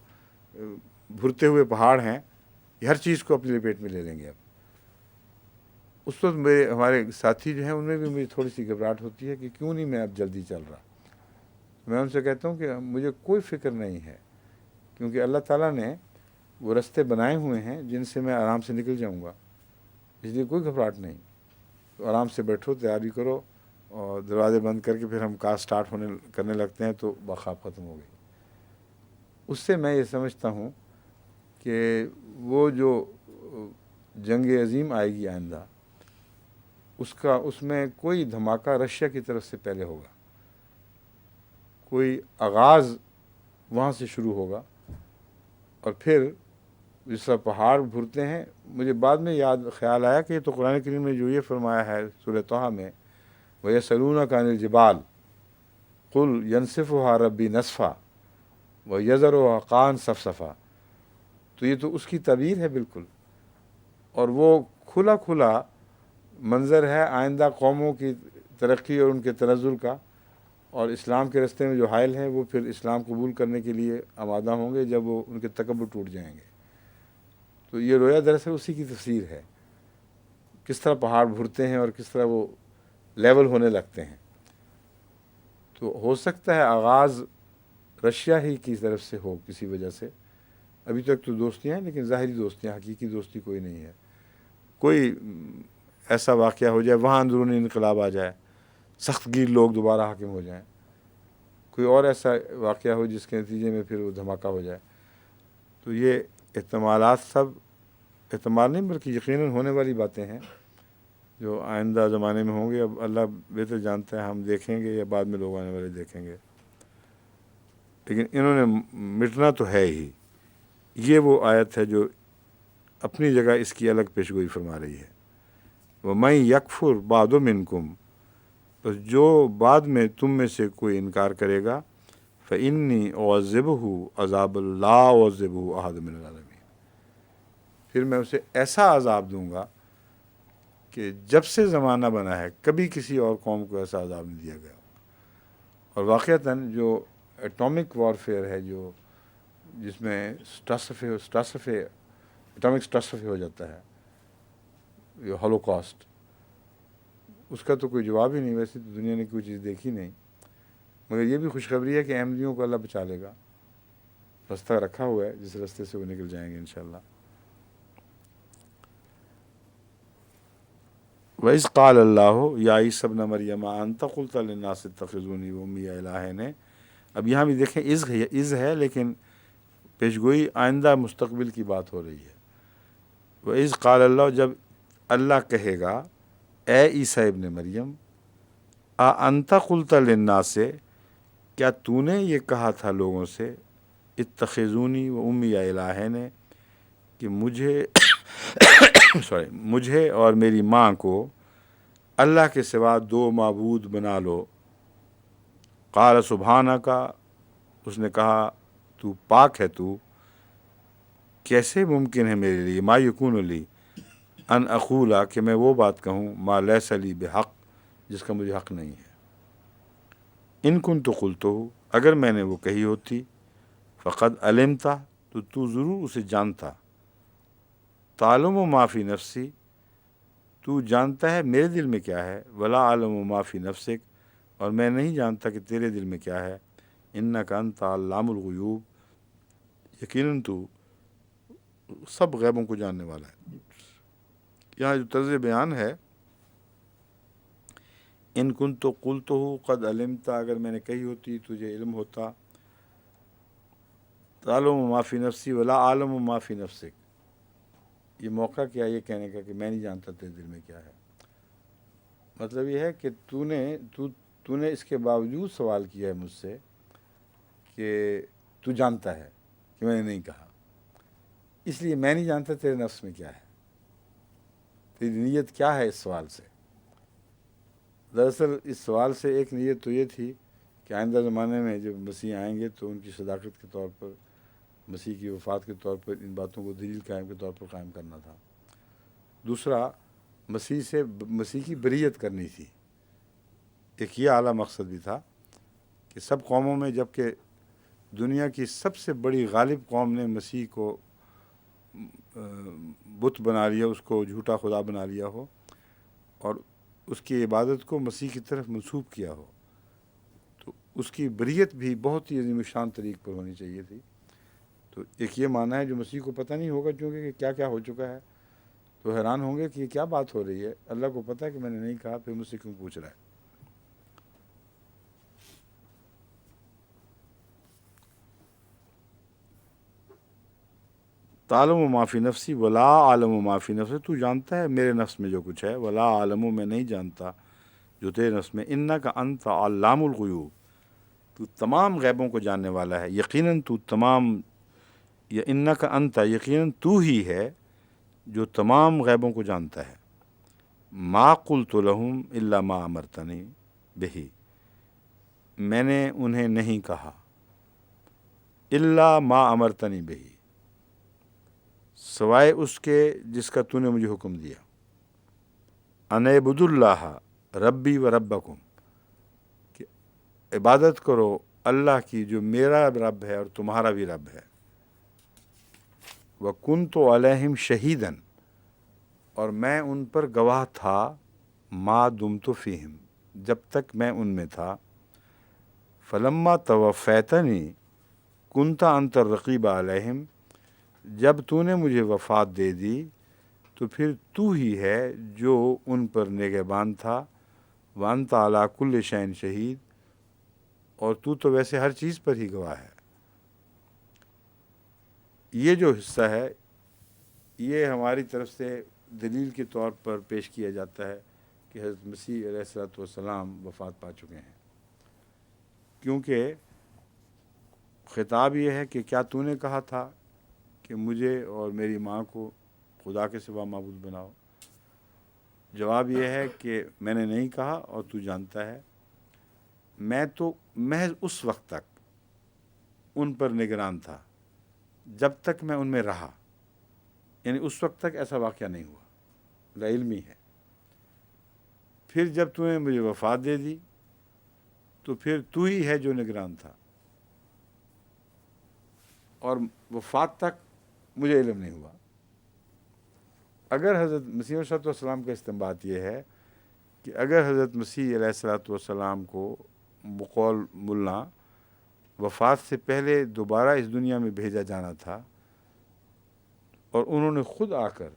بھرتے ہوئے پہاڑ ہیں یہ ہر چیز کو اپنی لپیٹ میں لے لیں گے. اب اس وقت ہمارے ساتھی جو ہیں ان میں بھی مجھے تھوڑی سی گھبراہٹ ہوتی ہے کہ کیوں نہیں میں اب جلدی چل رہا. میں ان سے کہتا ہوں کہ مجھے کوئی فکر نہیں ہے، کیونکہ اللہ تعالیٰ نے وہ رستے بنائے ہوئے ہیں جن سے میں آرام سے نکل جاؤں گا، اس لیے کوئی گھبراہٹ نہیں. تو آرام سے بیٹھو، تیاری کرو، اور دروازے بند کر کے پھر ہم کار سٹارٹ کرنے لگتے ہیں تو بخواب ختم ہو گئی. اس سے میں یہ سمجھتا ہوں کہ وہ جو جنگ عظیم آئے گی آئندہ، اس میں کوئی دھماکہ رشیا کی طرف سے پہلے ہوگا، کوئی آغاز وہاں سے شروع ہوگا، اور پھر جس طرح پہاڑ بھرتے ہیں. مجھے بعد میں خیال آیا کہ یہ تو قرآن کریم میں جو یہ فرمایا ہے سورہ طٰہٰ میں، وَيَسْأَلُونَكَ عَنِ الْجِبَالِ قُلْ يَنسِفُهَا رَبِّي نَسْفًا وَيَذَرُهَا قَاعًا صَفْصَفًا. تو یہ تو اس کی تعبیر ہے بالکل، اور وہ کھلا منظر ہے آئندہ قوموں کی ترقی اور ان کے تنزل کا. اور اسلام کے راستے میں جو حائل ہیں وہ پھر اسلام قبول کرنے کے لیے آمادہ ہوں گے جب وہ ان کے تکبر ٹوٹ جائیں گے. تو یہ رویا دراصل اسی کی تفسیر ہے، کس طرح پہاڑ بھرتے ہیں اور کس طرح وہ لیول ہونے لگتے ہیں. تو ہو سکتا ہے آغاز رشیا ہی کی طرف سے ہو کسی وجہ سے. ابھی تک تو دوستیاں ہیں لیکن ظاہری دوستیاں، حقیقی دوستی کوئی نہیں ہے. کوئی ایسا واقعہ ہو جائے، وہاں اندرونی انقلاب آ جائے، سخت گیر لوگ دوبارہ حاکم ہو جائیں، کوئی اور ایسا واقعہ ہو جس کے نتیجے میں پھر وہ دھماکہ ہو جائے. تو یہ احتمالات سب احتمال نہیں بلکہ یقیناً ہونے والی باتیں ہیں جو آئندہ زمانے میں ہوں گے. اب اللہ بہتر جانتا ہے، ہم دیکھیں گے یا بعد میں لوگ آنے والے دیکھیں گے، لیکن انہوں نے مٹنا تو ہے ہی. یہ وہ آیت ہے جو اپنی جگہ اس کی الگ پیشگوئی فرما رہی ہے. وَمَن يَكْفُرْ بَعْدُ مِنْكُمْ، بس جو بعد میں تم میں سے کوئی انکار کرے گا، فَإِنِّي أُعَذِّبُهُ عَذَابًا لَا أُعَذِّبُهُ أَحَدًا مِنَ الْعَالَمِينَ، پھر میں اسے ایسا عذاب دوں گا کہ جب سے زمانہ بنا ہے کبھی کسی اور قوم کو ایسا عذاب نہیں دیا گیا. اور واقعتاً جو ایٹامک وارفیئر ہے، جس میں اسٹاسفے اٹامک اسٹاسفے ہو جاتا ہے، یہ ہولوکاسٹ، اس کا تو کوئی جواب ہی نہیں، ویسے تو دنیا نے کوئی چیز دیکھی نہیں، مگر یہ بھی خوشخبری ہے کہ احمدیوں کو اللہ بچا لے گا، رستہ رکھا ہوا ہے جس رستے سے وہ نکل جائیں گے انشاءاللہ۔ وَإِذْ قَالَ اللَّهُ يَا عِيسَى ابْنَ مَرْيَمَ أَنْتَ قُلْتَ لِلنَّاسِ اتَّخِذُونِي وَأُمِّيَ إِلَٰهَيْنِ اب یہاں بھی دیکھیں از ہے لیکن پیشگوئی آئندہ مستقبل کی بات ہو رہی ہے۔ وَإِذْ قَالَ اللَّهُ جب اللہ کہے گا اے عیسیٰ ابن مریم، أَأَنْتَ قُلْتَ لِلنَّاسِ کیا تو نے یہ کہا تھا لوگوں سے، اتخذونی و امی الہین کہ مجھے اور میری ماں کو اللہ کے سوا دو معبود بنا لو۔ قال سبحانک، اس نے کہا تو پاک ہے، تو کیسے ممکن ہے میرے لیے، ما یکون لی ان اقولا کہ میں وہ بات کہوں، ما لیس لی بحق جس کا مجھے حق نہیں ہے۔ ان کنت قلتہ اگر میں نے وہ کہی ہوتی، فقد علمتا تو ضرور اسے جانتا، تعلم ما فی نفسی تو جانتا ہے میرے دل میں کیا ہے، ولا عالم ما فی نفسک اور میں نہیں جانتا کہ تیرے دل میں کیا ہے، انک انت علام الغیوب یقیناً تو سب غیبوں کو جاننے والا ہے۔ یہاں جو طرز بیان ہے ان کنت قلتہ قد علمتا اگر میں نے کہی ہوتی تجھے علم ہوتا، تعلم ما فی نفسی ولا عالم ما فی نفسک، یہ موقع کیا یہ کہنے کا کہ میں نہیں جانتا تیرے دل میں کیا ہے۔ مطلب یہ ہے کہ تو نے اس کے باوجود سوال کیا ہے مجھ سے کہ تو جانتا ہے کہ میں نے نہیں کہا، اس لیے میں نہیں جانتا تیرے نفس میں کیا ہے، تیری نیت کیا ہے اس سوال سے۔ دراصل اس سوال سے ایک نیت تو یہ تھی کہ آئندہ زمانے میں جب مسیح آئیں گے تو ان کی صداقت کے طور پر، مسیح کی وفات کے طور پر ان باتوں کو دلیل قائم کے طور پر قائم کرنا تھا۔ دوسرا مسیح کی بریت کرنی تھی، ایک یہ اعلیٰ مقصد بھی تھا کہ سب قوموں میں جبکہ دنیا کی سب سے بڑی غالب قوم نے مسیح کو بت بنا لیا، اس کو جھوٹا خدا بنا لیا ہو اور اس کی عبادت کو مسیح کی طرف منسوب کیا ہو، تو اس کی بریت بھی بہت ہی عظیم شان طریق پر ہونی چاہیے تھی۔ تو ایک یہ معنی ہے جو مسیح کو پتہ نہیں ہوگا چونکہ کہ کیا کیا ہو چکا ہے، تو حیران ہوں گے کہ یہ کیا بات ہو رہی ہے، اللہ کو پتہ ہے کہ میں نے نہیں کہا، پھر مجھ سے کیوں پوچھ رہا ہے۔ تعلم ما فی نفسی ولا عالم ما فی نفسی تو جانتا ہے میرے نفس میں جو کچھ ہے، ولا عالم میں نہیں جانتا جو تیرے نفس میں، انک انت علام الغیوب تو تمام غیبوں کو جاننے والا ہے، یقیناً تو تمام، یا انک انت یقیناً تو ہی ہے جو تمام غیبوں کو جانتا ہے۔ ما قلت لہم الا ما امرتنی بہی میں نے انہیں نہیں کہا، الا ما امرتنی بہی سوائے اس کے جس کا تو نے مجھے حکم دیا، ان اعبدوا اللہ ربی و ربکم کہ عبادت کرو اللہ کی جو میرا رب ہے اور تمہارا بھی رب ہے، وکنت علیہم شہیدا اور میں ان پر گواہ تھا، ما دمت فیہم جب تک میں ان میں تھا، فلما توفیتنی کنت انت الرقیب علیہم جب تو نے مجھے وفات دے دی تو پھر تو ہی ہے جو ان پر نگہبان تھا، وانت علی کل شیء شہید اور تو ویسے ہر چیز پر ہی گواہ ہے۔ یہ جو حصہ ہے یہ ہماری طرف سے دلیل کے طور پر پیش کیا جاتا ہے کہ حضرت مسیح علیہ الصلوۃ والسلام وفات پا چکے ہیں، کیونکہ خطاب یہ ہے کہ کیا تو نے کہا تھا کہ مجھے اور میری ماں کو خدا کے سوا معبود بناؤ؟ جواب یہ ہے کہ میں نے نہیں کہا اور تو جانتا ہے، میں تو محض اس وقت تک ان پر نگران تھا جب تک میں ان میں رہا، یعنی اس وقت تک ایسا واقعہ نہیں ہوا، لا علمی ہے۔ پھر جب تو نے مجھے وفات دے دی تو پھر تو ہی ہے جو نگران تھا، اور وفات تک مجھے علم نہیں ہوا۔ اگر حضرت مسیح علیہ السلام کا استنباط یہ ہے کہ اگر حضرت مسیح علیہ الصلوۃ والسلام کو بقول ملا وفات سے پہلے دوبارہ اس دنیا میں بھیجا جانا تھا اور انہوں نے خود آ کر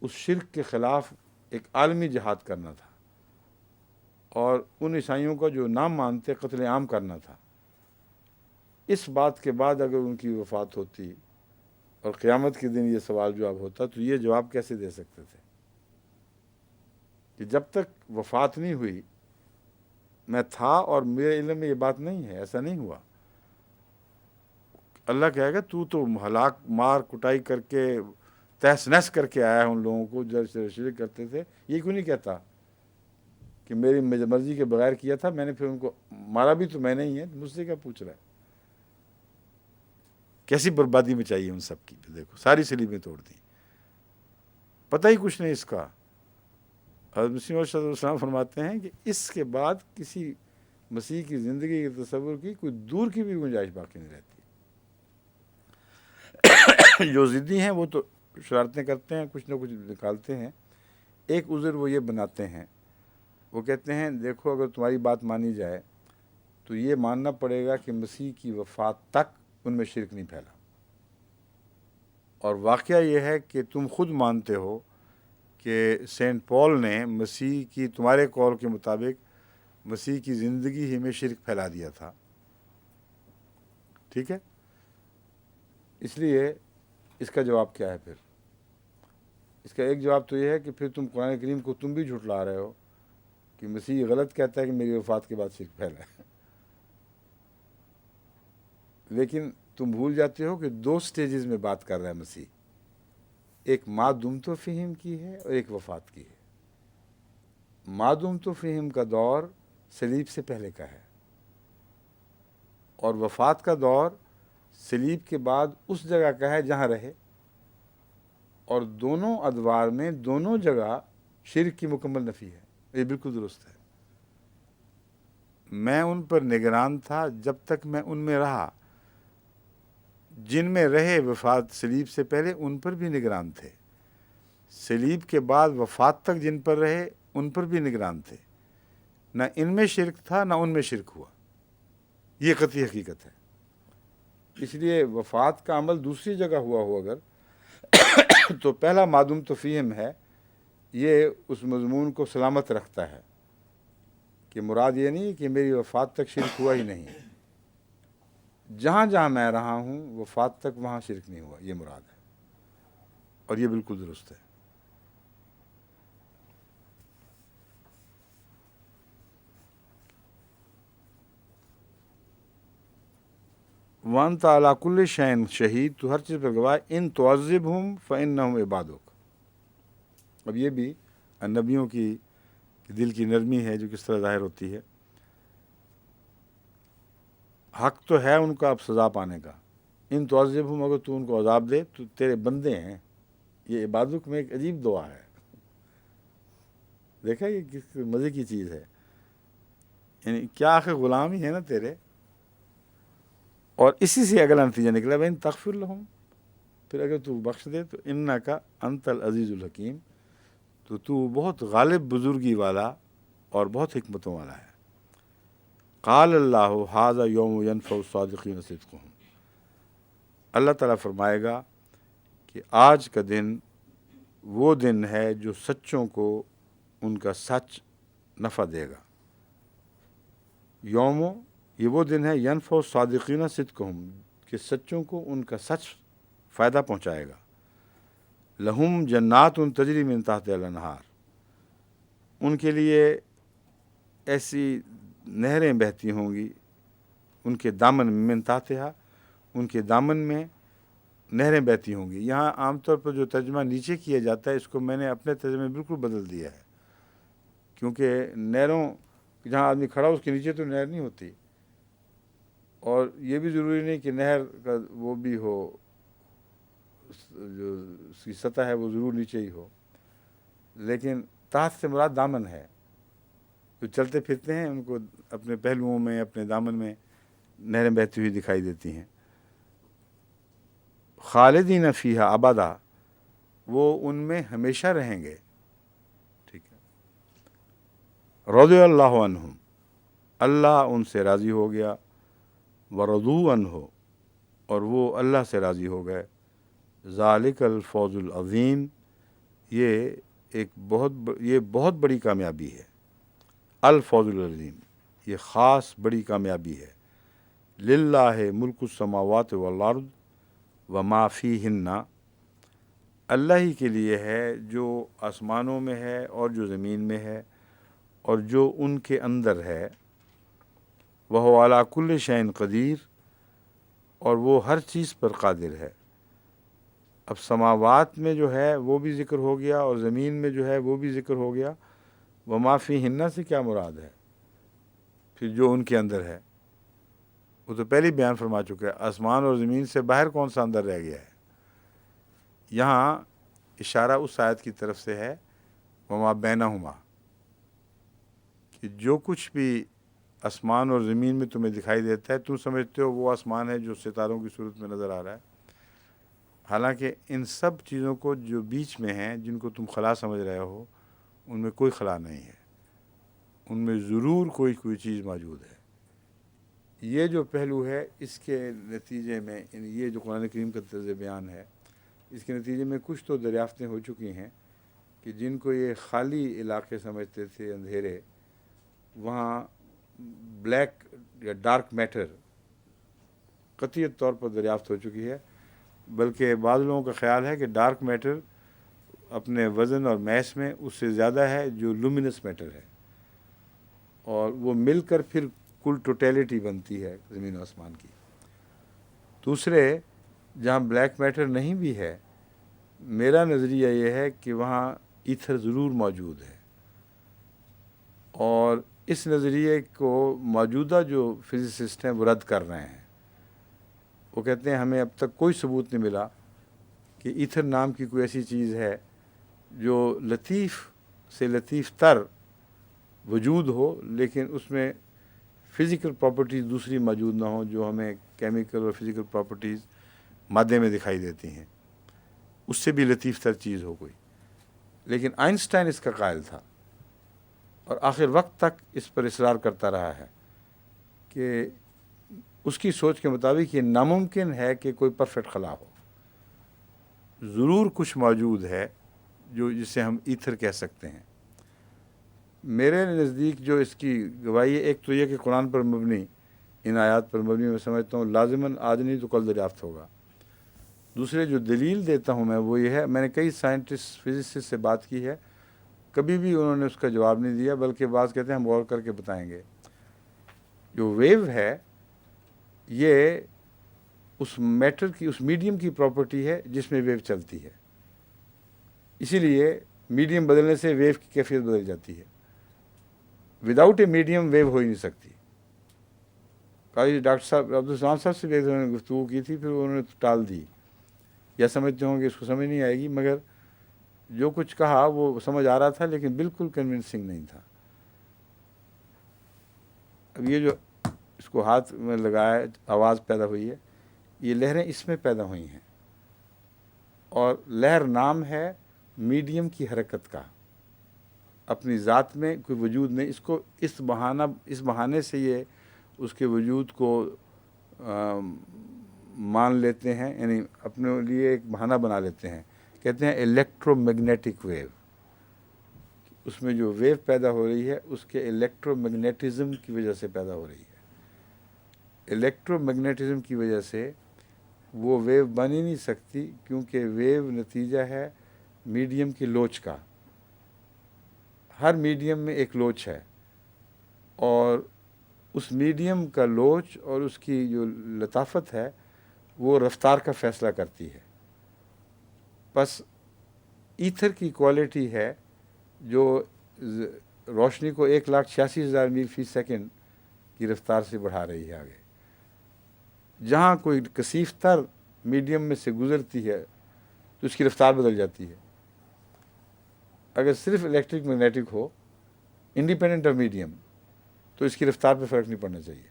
اس شرک کے خلاف ایک عالمی جہاد کرنا تھا اور ان عیسائیوں کا جو نام مانتے قتل عام کرنا تھا، اس بات کے بعد اگر ان کی وفات ہوتی اور قیامت کے دن یہ سوال جواب ہوتا تو یہ جواب کیسے دے سکتے تھے کہ جب تک وفات نہیں ہوئی میں تھا اور میرے علم میں یہ بات نہیں ہے، ایسا نہیں ہوا۔ اللہ کہے گا تو ہلاک مار کٹائی کر کے تہس نہس کر کے آیا ہے ان لوگوں کو جو شرک کرتے تھے، یہ کیوں نہیں کہتا کہ میری مرضی کے بغیر کیا تھا، میں نے پھر ان کو مارا بھی تو میں نے ہی ہے، مجھ سے کیا پوچھ رہا ہے؟ کیسی بربادی میں چاہیے ان سب کی، دیکھو ساری سلیبیں توڑ دی، پتہ ہی کچھ نہیں اس کا۔ حضرت مسیح علیہ السلام فرماتے ہیں کہ اس کے بعد کسی مسیح کی زندگی کے تصور کی کوئی دور کی بھی گنجائش باقی نہیں رہتی۔ جو ضدی ہیں وہ تو شرارتیں کرتے ہیں، کچھ نہ کچھ نکالتے ہیں۔ ایک عذر وہ یہ بناتے ہیں، وہ کہتے ہیں دیکھو اگر تمہاری بات مانی جائے تو یہ ماننا پڑے گا کہ مسیح کی وفات تک ان میں شرک نہیں پھیلا، اور واقعہ یہ ہے کہ تم خود مانتے ہو کہ سینٹ پال نے مسیح کی تمہارے قول کے مطابق مسیح کی زندگی ہی میں شرک پھیلا دیا تھا، ٹھیک ہے؟ اس لیے اس کا جواب کیا ہے پھر؟ اس کا ایک جواب تو یہ ہے کہ پھر تم قرآن کریم کو تم بھی جھٹلا رہے ہو کہ مسیح غلط کہتا ہے کہ میری وفات کے بعد شرک پھیلا ہے، لیکن تم بھول جاتے ہو کہ دو سٹیجز میں بات کر رہا ہے مسیح، ایک ما دمتم فیہم کی ہے اور ایک وفات کی ہے۔ ما دمتم فیہم کا دور صلیب سے پہلے کا ہے، اور وفات کا دور صلیب کے بعد اس جگہ کا ہے جہاں رہے، اور دونوں ادوار میں دونوں جگہ شرک کی مکمل نفی ہے، یہ بالکل درست ہے۔ میں ان پر نگران تھا جب تک میں ان میں رہا، جن میں رہے وفات صلیب سے پہلے ان پر بھی نگران تھے، صلیب کے بعد وفات تک جن پر رہے ان پر بھی نگران تھے، نہ ان میں شرک تھا نہ ان میں شرک ہوا، یہ قطعی حقیقت ہے۔ اس لیے وفات کا عمل دوسری جگہ ہوا ہو اگر تو پہلا ما دمتم فیہم ہے، یہ اس مضمون کو سلامت رکھتا ہے کہ مراد یہ نہیں کہ میری وفات تک شرک ہوا ہی نہیں، جہاں جہاں میں رہا ہوں وفات تک وہاں شرک نہیں ہوا، یہ مراد ہے، اور یہ بالکل درست ہے۔ وانت علی کل شیء شہید، تو ہر چیز پر گواہ، ان تعذبہم فانہم عبادک۔ اب یہ بھی نبیوں کی دل کی نرمی ہے جو کس طرح ظاہر ہوتی ہے۔ حق تو ہے ان کا اب سزا پانے کا، ان تعذبہم، اگر تو ان کو عذاب دے تو تیرے بندے ہیں، یہ عبادک میں ایک عجیب دعا ہے، دیکھا یہ کس مزے کی چیز ہے، یعنی کیا آخر غلام ہی ہے نا تیرے، اور اسی سے اگلا نتیجہ نکلا بین تغفر لہم، پھر اگر تو بخش دے تو انکا انت العزیز الحکیم، تو بہت غالب بزرگی والا اور بہت حکمتوں والا ہے۔ قال اللہ ھذا یوم ینفع الصادقین صدقہم، اللہ تعالیٰ فرمائے گا کہ آج کا دن وہ دن ہے جو سچوں کو ان کا سچ نفع دے گا۔ یوم، یہ وہ دن ہے ینفع الصادقین صدقہم، کہ سچوں کو ان کا سچ فائدہ پہنچائے گا۔ لہم جنات تجری من تحتہا الانہار، ان کے لیے ایسی نہریں بہتی ہوں گی ان کے دامن میں، من تحتہا، ان کے دامن میں نہریں بہتی ہوں گی۔ یہاں عام طور پر جو ترجمہ نیچے کیا جاتا ہے اس کو میں نے اپنے ترجمے میں بالکل بدل دیا ہے، کیونکہ نہروں جہاں آدمی کھڑا ہو اس کے نیچے تو نہر نہیں ہوتی، اور یہ بھی ضروری نہیں کہ نہر کا وہ بھی ہو، جو اس کی سطح ہے وہ ضرور نیچے ہی ہو، لیکن تحت سے مراد دامن ہے، جو چلتے پھرتے ہیں ان کو اپنے پہلوؤں میں اپنے دامن میں نہریں بہتی ہوئی دکھائی دیتی ہیں۔ خالدین فیہا ابدا، وہ ان میں ہمیشہ رہیں گے. ٹھیک ہے. رضی اللہ عنہم، اللہ ان سے راضی ہو گیا. ورضوا عنہ، اور وہ اللہ سے راضی ہو گئے. ذالک الفوز العظیم، یہ بہت بڑی کامیابی ہے. الفوز العظیم، یہ خاص بڑی کامیابی ہے. للہ ملک السماوات والارض وما فیہن، اللہ ہی کے لیے ہے جو آسمانوں میں ہے اور جو زمین میں ہے اور جو ان کے اندر ہے. وہو علی کل شیء قدیر، اور وہ ہر چیز پر قادر ہے. اب سماوات میں جو ہے وہ بھی ذکر ہو گیا اور زمین میں جو ہے وہ بھی ذکر ہو گیا. وما فیہن سے کیا مراد ہے؟ پھر جو ان کے اندر ہے وہ تو پہلے بیان فرما چکا ہے. آسمان اور زمین سے باہر کون سا اندر رہ گیا ہے؟ یہاں اشارہ اس آیت کی طرف سے ہے وما بینہما، کہ جو کچھ بھی آسمان اور زمین میں تمہیں دکھائی دیتا ہے تم سمجھتے ہو وہ آسمان ہے جو ستاروں کی صورت میں نظر آ رہا ہے. حالانکہ ان سب چیزوں کو جو بیچ میں ہیں جن کو تم خلا سمجھ رہے ہو ان میں کوئی خلا نہیں ہے، ان میں ضرور کوئی چیز موجود ہے. یہ جو پہلو ہے اس کے نتیجے میں یہ جو قرآن کریم کا طرز بیان ہے اس کے نتیجے میں کچھ تو دریافتیں ہو چکی ہیں کہ جن کو یہ خالی علاقے سمجھتے تھے اندھیرے، وہاں بلیک یا ڈارک میٹر قطعی طور پر دریافت ہو چکی ہے. بلکہ بعض لوگوں کا خیال ہے کہ ڈارک میٹر اپنے وزن اور میس میں اس سے زیادہ ہے جو لومینس میٹر ہے، اور وہ مل کر پھر کل ٹوٹیلٹی بنتی ہے زمین و آسمان کی. دوسرے جہاں بلیک میٹر نہیں بھی ہے، میرا نظریہ یہ ہے کہ وہاں ایتھر ضرور موجود ہے. اور اس نظریے کو موجودہ جو فزسسٹ ہیں وہ رد کر رہے ہیں. وہ کہتے ہیں ہمیں اب تک کوئی ثبوت نہیں ملا کہ ایتھر نام کی کوئی ایسی چیز ہے جو لطیف سے لطیف تر وجود ہو لیکن اس میں فزیکل پراپرٹیز دوسری موجود نہ ہوں جو ہمیں کیمیکل اور فزیکل پراپرٹیز مادے میں دکھائی دیتی ہیں، اس سے بھی لطیف تر چیز ہو کوئی. لیکن آئنسٹائن اس کا قائل تھا اور آخر وقت تک اس پر اصرار کرتا رہا ہے کہ اس کی سوچ کے مطابق یہ ناممکن ہے کہ کوئی پرفیکٹ خلا ہو. ضرور کچھ موجود ہے جو جسے ہم ایتھر کہہ سکتے ہیں. میرے نزدیک جو اس کی گواہی ہے، ایک تو یہ کہ قرآن پر مبنی، ان آیات پر مبنی میں سمجھتا ہوں لازماً آج نہیں تو کل دریافت ہوگا. دوسرے جو دلیل دیتا ہوں میں وہ یہ ہے، میں نے کئی سائنٹسٹ فزسسٹ سے بات کی ہے، کبھی بھی انہوں نے اس کا جواب نہیں دیا، بلکہ بعض کہتے ہیں ہم غور کر کے بتائیں گے. جو ویو ہے یہ اس میٹر کی، اس میڈیم کی پراپرٹی ہے جس میں ویو چلتی ہے. اسی لیے میڈیم بدلنے سے ویو کی کیفیت بدل جاتی ہے. وداؤٹ اے میڈیم ویو ہو ہی نہیں سکتی. قاضی ڈاکٹر صاحب عبدالسلام صاحب سے بھی انہوں نے گفتگو کی تھی، پھر انہوں نے ٹال دی، یا سمجھتے ہوں کہ اس کو سمجھ نہیں آئے گی، مگر جو کچھ کہا وہ سمجھ آ رہا تھا لیکن بالکل کنونسنگ نہیں تھا. اب یہ جو اس کو ہاتھ میں لگایا آواز پیدا ہوئی ہے، یہ لہریں اس میں پیدا ہوئی ہیں، اور لہر نام ہے میڈیم کی حرکت کا، اپنی ذات میں کوئی وجود نہیں. اس کو اس بہانے سے یہ اس کے وجود کو مان لیتے ہیں، یعنی اپنے لیے ایک بہانہ بنا لیتے ہیں. کہتے ہیں الیکٹرو میگنیٹک ویو. اس میں جو ویو پیدا ہو رہی ہے اس کے الیکٹرو میگنیٹزم کی وجہ سے پیدا ہو رہی ہے. الیکٹرو میگنیٹزم کی وجہ سے وہ ویو بن ہی نہیں سکتی، کیونکہ ویو نتیجہ ہے میڈیم کی لوچ کا. ہر میڈیم میں ایک لوچ ہے، اور اس میڈیم کا لوچ اور اس کی جو لطافت ہے وہ رفتار کا فیصلہ کرتی ہے. بس ایتھر کی کوالٹی ہے جو روشنی کو 1,86,000 میل فی سیکنڈ کی رفتار سے بڑھا رہی ہے آگے. جہاں کوئی کثیف تر میڈیم میں سے گزرتی ہے تو اس کی رفتار بدل جاتی ہے. اگر صرف electric magnetic who independent of medium تو اس کی رفتار پہ فرق نہیں پڑنا چاہیے.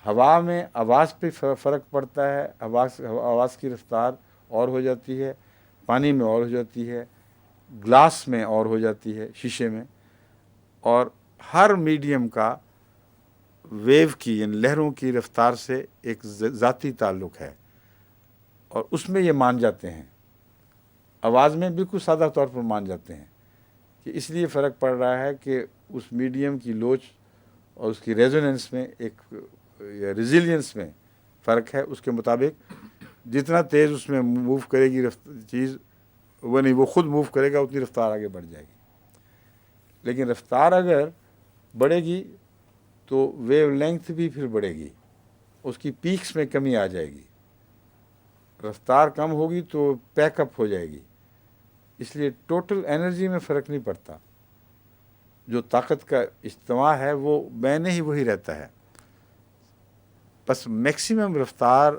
ہوا میں آواز پہ فرق پڑتا ہے، آواز کی رفتار اور ہو جاتی ہے، پانی میں اور ہو جاتی ہے، گلاس میں اور ہو جاتی ہے، شیشے میں، اور ہر میڈیم کا ویو کی یعنی لہروں کی رفتار سے ایک ذاتی تعلق ہے، اور اس میں یہ مان جاتے ہیں، آواز میں بالکل سادہ طور پر مان جاتے ہیں کہ اس لیے فرق پڑ رہا ہے کہ اس میڈیم کی لوچ اور اس کی ریزوننس میں ایک ریزیلینس میں فرق ہے، اس کے مطابق جتنا تیز اس میں موو کرے گی چیز وہ نہیں، وہ خود موو کرے گا اتنی رفتار آگے بڑھ جائے گی، لیکن رفتار اگر بڑھے گی تو ویو لینگتھ بھی پھر بڑھے گی، اس کی پیکس میں کمی آ جائے گی، رفتار کم ہوگی تو پیک اپ ہو جائے گی، اس لیے ٹوٹل انرجی میں فرق نہیں پڑتا، جو طاقت کا اجتماع ہے وہ بین ہی وہی رہتا ہے، بس میکسیمم رفتار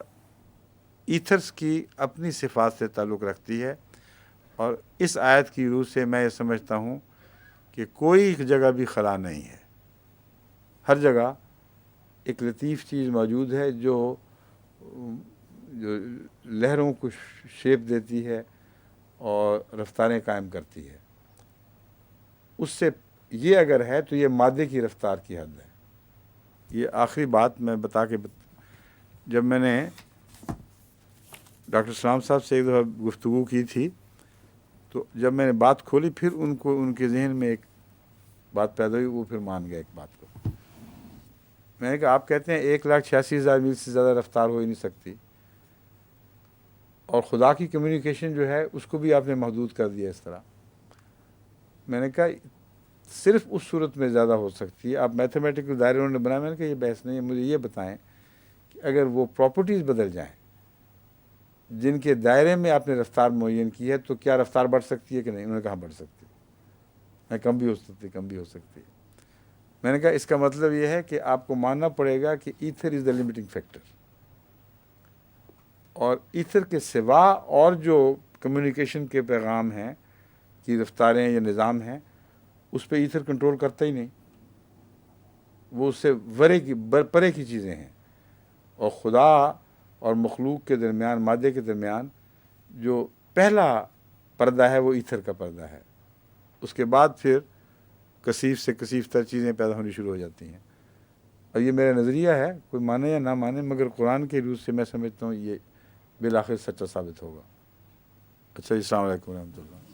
ایتھرز کی اپنی صفات سے تعلق رکھتی ہے، اور اس آیت کی روح سے میں یہ سمجھتا ہوں کہ کوئی جگہ بھی خلا نہیں ہے، ہر جگہ ایک لطیف چیز موجود ہے جو لہروں کو شیپ دیتی ہے اور رفتاریں قائم کرتی ہے، اس سے یہ اگر ہے تو یہ مادے کی رفتار کی حد ہے۔ یہ آخری بات میں بتا کے جب میں نے ڈاکٹر سلام صاحب سے ایک دفعہ گفتگو کی تھی تو جب میں نے بات کھولی پھر ان کے ذہن میں ایک بات پیدا ہوئی، وہ پھر مان گیا ایک بات کو۔ میں نے کہا آپ کہتے ہیں 1,86,000 میل سے زیادہ رفتار ہو ہی نہیں سکتی، اور خدا کی کمیونیکیشن جو ہے اس کو بھی آپ نے محدود کر دیا اس طرح۔ میں نے کہا صرف اس صورت میں زیادہ ہو سکتی ہے، آپ میتھمیٹیکل دائرے انہوں نے بنایا، میں نے کہا یہ بحث نہیں ہے، مجھے یہ بتائیں کہ اگر وہ پراپرٹیز بدل جائیں جن کے دائرے میں آپ نے رفتار معین کی ہے تو کیا رفتار بڑھ سکتی ہے کہ نہیں؟ انہوں نے کہا بڑھ سکتی ہے، کم بھی ہو سکتی، کم بھی ہو سکتی ہے۔ میں نے کہا اس کا مطلب یہ ہے کہ آپ کو ماننا پڑے گا کہ ether is the limiting factor, اور ایتھر کے سوا اور جو کمیونیکیشن کے پیغام ہیں کی رفتاریں یا نظام ہیں اس پہ ایتھر کنٹرول کرتا ہی نہیں، وہ اس سے پرے کی چیزیں ہیں، اور خدا اور مخلوق کے درمیان، مادے کے درمیان جو پہلا پردہ ہے وہ ایتھر کا پردہ ہے، اس کے بعد پھر کثیف سے کثیف تر چیزیں پیدا ہونی شروع ہو جاتی ہیں، اور یہ میرا نظریہ ہے، کوئی مانے یا نہ مانے، مگر قرآن کے روح سے میں سمجھتا ہوں یہ بالآخر سچا ثابت ہوگا۔ اچھا، السلام علیکم و رحمۃ اللہ۔